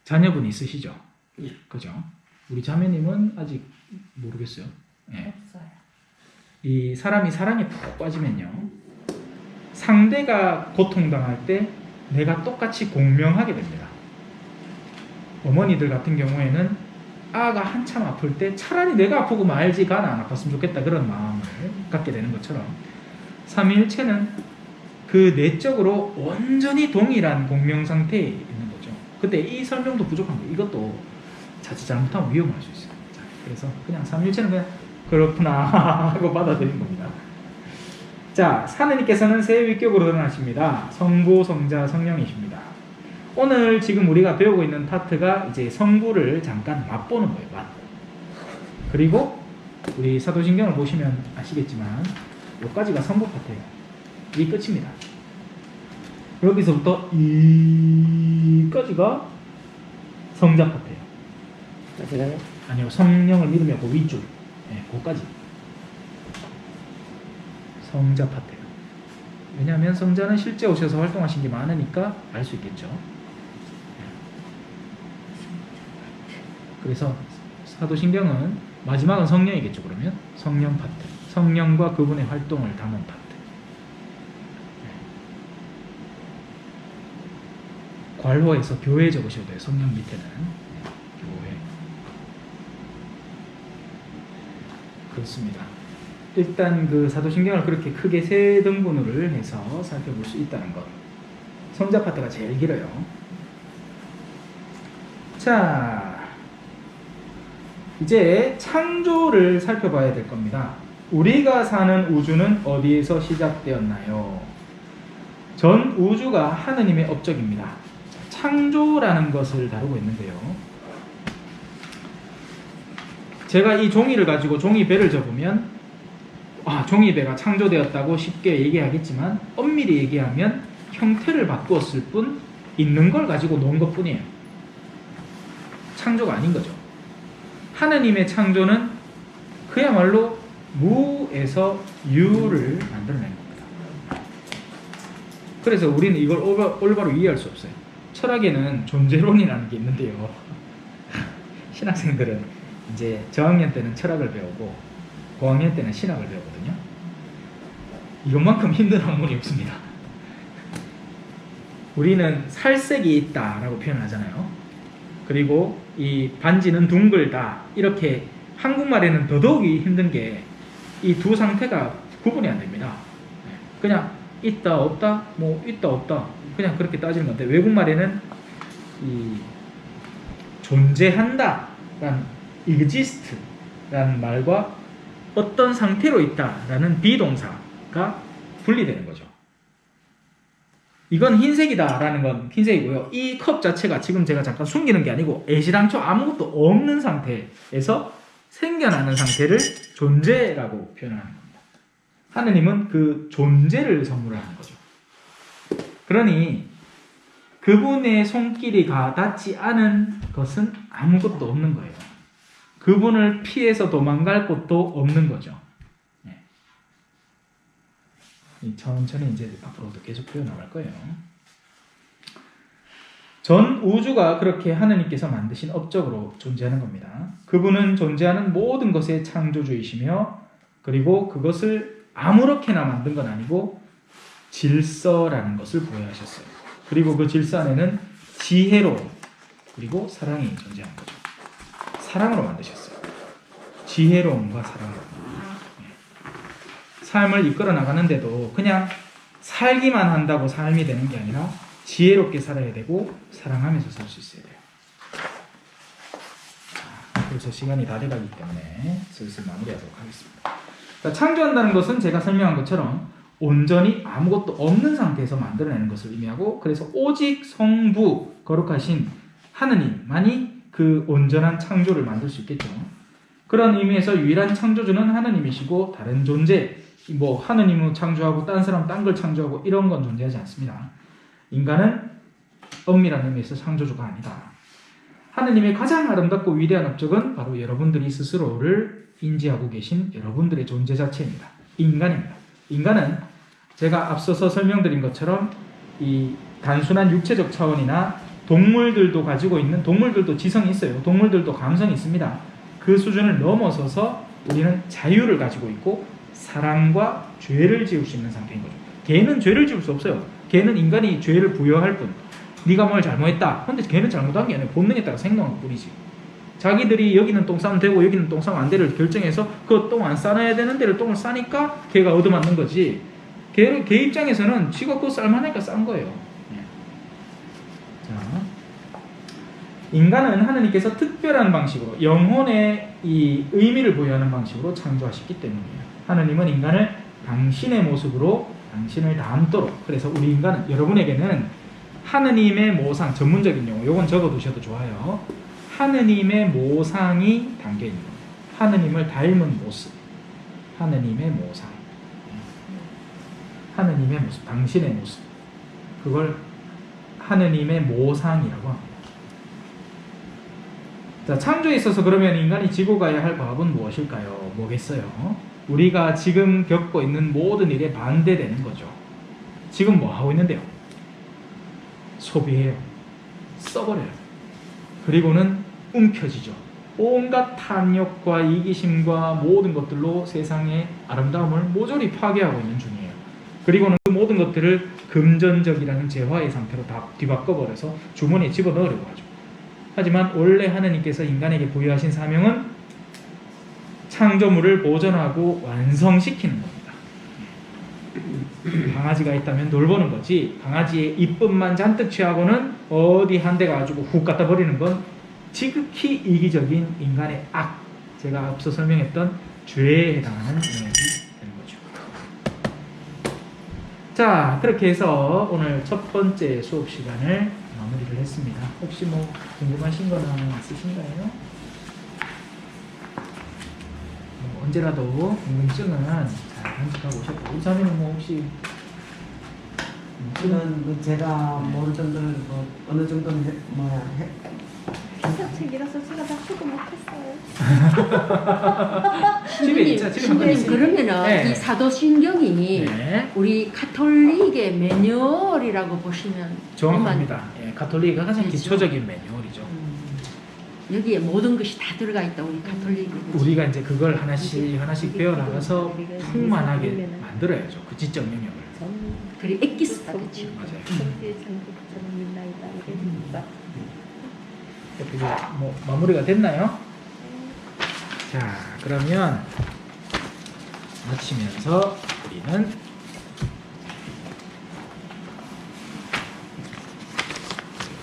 자녀분 있으시죠? 그죠? 우리 자매님은 아직 모르겠어요. 예. 이 사람이 사랑에 푹 빠지면요, 상대가 고통당할 때 내가 똑같이 공명하게 됩니다. 어머니들 같은 경우에는 아가 한참 아플 때 차라리 내가 아프고 말지 가나 안 아팠으면 좋겠다 그런 마음을 갖게 되는 것처럼 삼위일체는 그 내적으로 온전히 동일한 공명 상태에 있는 거죠. 근데 이 설명도 부족한 거예요. 이것도 자칫 잘못하면 위험할 수 있어요. 자, 그래서 그냥 삼위일체는 그냥 그렇구나 하고 받아들인 겁니다. 자, 하느님께서는 세 위격으로 드러나십니다. 성부, 성자, 성령이십니다. 오늘 지금 우리가 배우고 있는 파트가 이제 성부를 잠깐 맛보는 거예요. 맛. 그리고 우리 사도신경을 보시면 아시겠지만 여기까지가 성부 파트예요. 이 끝입니다. 여기서부터 이까지가 성자 파트예요. 어디가요? 아니요, 성령을 믿으며 그 위줄, 네, 그까지 성자 파트예요. 왜냐하면 성자는 실제 오셔서 활동하신 게 많으니까 알 수 있겠죠. 그래서 사도신경은 마지막은 성령이겠죠. 그러면 성령 파트, 성령과 그분의 활동을 담은 파트. 괄호에서 교회 적으셔도 돼요. 성령 밑에는 교회. 그렇습니다. 일단 그 사도신경을 그렇게 크게 세 등분을 해서 살펴볼 수 있다는 것. 성자 파트가 제일 길어요. 자, 이제 창조를 살펴봐야 될 겁니다. 우리가 사는 우주는 어디에서 시작되었나요? 전 우주가 하느님의 업적입니다. 창조라는 것을 다루고 있는데요. 제가 이 종이를 가지고 종이배를 접으면 종이배가 창조되었다고 쉽게 얘기하겠지만 엄밀히 얘기하면 형태를 바꾸었을 뿐 있는 걸 가지고 놓은 것 뿐이에요. 창조가 아닌 거죠. 하느님의 창조는 그야말로 무에서 유를 만들어낸 겁니다. 그래서 우리는 이걸 올바로 이해할 수 없어요. 철학에는 존재론이라는 게 있는데요. 신학생들은 이제 저학년 때는 철학을 배우고 고학년 때는 신학을 배우거든요. 이것만큼 힘든 학문이 없습니다. 우리는 살색이 있다라고 표현하잖아요. 그리고 이 반지는 둥글다, 이렇게 한국말에는 더더욱이 힘든 게 이 두 상태가 구분이 안 됩니다. 그냥 있다 없다, 뭐 있다 없다, 그냥 그렇게 따지는 건데 외국말에는 이 존재한다 라는 exist 라는 말과 어떤 상태로 있다 라는 비동사가 분리되는 거죠. 이건 흰색이다 라는 건 흰색이고요. 이 컵 자체가 지금 제가 잠깐 숨기는 게 아니고 애시당초 아무것도 없는 상태에서 생겨나는 상태를 존재라고 표현하는 겁니다. 하느님은 그 존재를 선물하는 거죠. 그러니 그분의 손길이 닿지 않은 것은 아무것도 없는 거예요. 그분을 피해서 도망갈 곳도 없는 거죠. 네. 천천히 이제 앞으로도 계속 표현나갈 거예요. 전 우주가 그렇게 하느님께서 만드신 업적으로 존재하는 겁니다. 그분은 존재하는 모든 것의 창조주이시며, 그리고 그것을 아무렇게나 만든 건 아니고 질서라는 것을 부여하셨어요. 그리고 그 질서 안에는 지혜로움 그리고 사랑이 존재하는 거죠. 사랑으로 만드셨어요. 지혜로움과 사랑으로. 삶을 이끌어 나가는데도 그냥 살기만 한다고 삶이 되는 게 아니라 지혜롭게 살아야 되고 사랑하면서 살 수 있어야 돼요. 그래서 시간이 다 돼가기 때문에 슬슬 마무리하도록 하겠습니다. 그러니까 창조한다는 것은 제가 설명한 것처럼 온전히 아무것도 없는 상태에서 만들어내는 것을 의미하고, 그래서 오직 성부 거룩하신 하느님만이 그 온전한 창조를 만들 수 있겠죠. 그런 의미에서 유일한 창조주는 하느님이시고, 다른 존재, 뭐 하느님은 창조하고 딴 사람 딴 걸 창조하고 이런 건 존재하지 않습니다. 인간은 엄밀한 의미에서 창조주가 아니다. 하느님의 가장 아름답고 위대한 업적은 바로 여러분들이 스스로를 인지하고 계신 여러분들의 존재 자체입니다. 인간입니다. 인간은 제가 앞서서 설명드린 것처럼 이 단순한 육체적 차원이나 동물들도 가지고 있는, 동물들도 지성이 있어요. 동물들도 감성이 있습니다. 그 수준을 넘어서서 우리는 자유를 가지고 있고 사랑과 죄를 지을 수 있는 상태인 거죠. 개는 죄를 지을 수 없어요. 개는 인간이 죄를 부여할 뿐. 네가 뭘 잘못했다. 근데 걔는 잘못한 게 아니라 본능에 따라 생각할 뿐이지. 자기들이 여기는 똥 싸면 되고 여기는 똥 싸면 안 되를 결정해서 그 똥 안 싸놔야 되는 데를 똥을 싸니까 걔가 얻어맞는 거지. 걔 입장에서는 지가 그거 쌀만하니까 싼 거예요. 자, 인간은 하느님께서 특별한 방식으로 영혼의 이 의미를 부여하는 방식으로 창조하셨기 때문이에요. 하느님은 인간을 당신의 모습으로 당신을 닮도록, 그래서 우리 인간은, 여러분에게는 하느님의 모상, 전문적인 용어, 요건 적어두셔도 좋아요. 하느님의 모상이 담겨있는 겁니다. 하느님을 닮은 모습, 하느님의 모상, 하느님의 모습, 당신의 모습, 그걸 하느님의 모상이라고 합니다. 자, 창조에 있어서 그러면 인간이 지고 가야 할 과업은 무엇일까요? 뭐겠어요? 우리가 지금 겪고 있는 모든 일에 반대되는 거죠. 지금 뭐 하고 있는데요? 소비해요. 써버려요. 그리고는 움켜쥐죠. 온갖 탐욕과 이기심과 모든 것들로 세상의 아름다움을 모조리 파괴하고 있는 중이에요. 그리고는 그 모든 것들을 금전적이라는 재화의 상태로 다 뒤바꿔버려서 주머니에 집어넣으려고 하죠. 하지만 원래 하느님께서 인간에게 부여하신 사명은 창조물을 보존하고 완성시키는 겁니다. 강아지가 있다면 돌보는 거지, 강아지의 이쁨만 잔뜩 취하고는 어디 한 대 가지고 훅 갖다 버리는 건 지극히 이기적인 인간의 악, 제가 앞서 설명했던 죄에 해당하는 영역이 되는 거죠. 자, 그렇게 해서 오늘 첫 번째 수업 시간을 마무리를 했습니다. 혹시 뭐 궁금하신 거나 있으신가요? 언제라도 궁금증은 잘 간직하고 오셨고, 우사님은 뭐 혹시 저는 뭐 제가 모를 정도는 뭐 어느 정도는 피사책이라서 제가 다 쓰고 못했어요. 집에 있죠? 집에 한 권 신부님, 있으니까. 그러면은 네. 이 사도신경이 네. 우리 가톨릭의 매뉴얼이라고 보시면 정확합니다. 예, 가톨릭의 가장 그렇죠. 기초적인 매뉴얼이죠. 여기에 모든 것이 다 들어가 있다, 우리 가톨릭이. 우리가 이제 그걸 하나씩 배워나가서 풍만하게 만들어야죠. 그 지적 영역을. 그리고 엑기스다, 그렇죠. 맞아요. 성지의 천국처럼 민나이다 이랬습니다. 이제 뭐 마무리가 됐나요? 자, 그러면 마치면서 우리는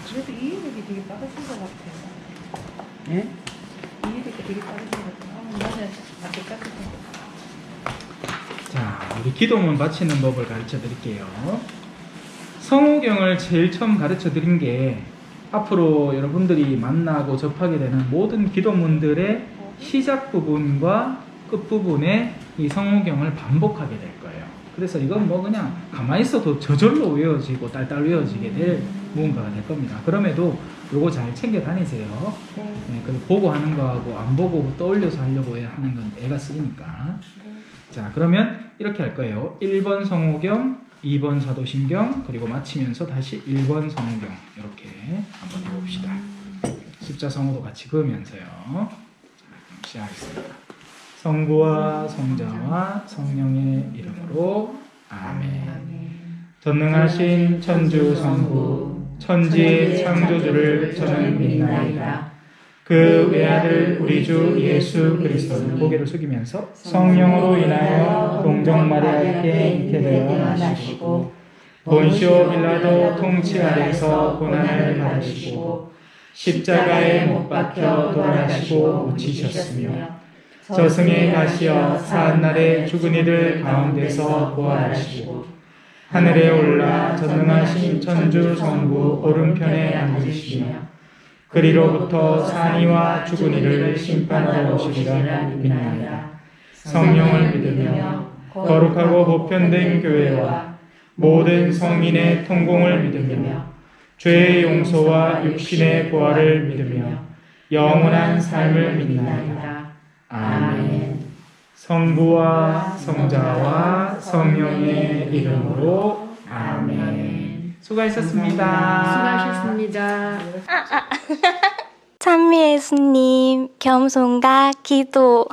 그래도 이해력이 되게 빠르신 것 같아요. 네? 이해력이 되게 빠르신 것 같아요. 나는 밖에 깎았던 자, 우리 기도문 바치는 법을 가르쳐 드릴게요. 성호경을 제일 처음 가르쳐 드린 게 앞으로 여러분들이 만나고 접하게 되는 모든 기도문들의 시작 부분과 끝 부분에 이 성호경을 반복하게 될 거예요. 그래서 이건 뭐 그냥 가만히 있어도 저절로 외워지고 딸딸 외워지게 될 무언가가 될 겁니다. 그럼에도 요거 잘 챙겨 다니세요. 네, 그 보고 하는 거하고 안 보고 떠올려서 하려고 하는 건 애가 쓰니까. 자, 그러면 이렇게 할 거예요. 1번 성호경, 2번 사도신경, 그리고 마치면서 다시 1번 성호경, 이렇게 한번 해봅시다. 숫자 성호도 같이 그으면서요. 자, 시작하겠습니다. 성부와 성자와 성령의 이름으로 아멘. 전능하신 천주 성부, 천지의 창조주를 저는 믿나이다. 그 외아들 우리 주 예수 그리스도를 고개를 숙이면서 성령으로 인하여 동정 마리아에게 잉태되어 나시고 본시오 빌라도 통치 아래서 고난을 받으시고 십자가에 못 박혀 돌아가시고 묻히셨으며 저승에 가시어 사한날에 죽은 이들 가운데서 부활하시고 하늘에 올라 전능하신 천주 성부 오른편에 앉으시며 그리로부터 산이와 죽은 이를 심판하러 오시리라 믿나이다. 성령을 믿으며 거룩하고 보편된 교회와 모든 성인의 통공을 믿으며 죄의 용서와 육신의 부활을 믿으며 영원한 삶을 믿나이다. 아멘. 성부와 성자와 성령의 이름으로 아멘. 수고하셨습니다. 수고하셨습니다. 찬미 예수님 겸손과 기도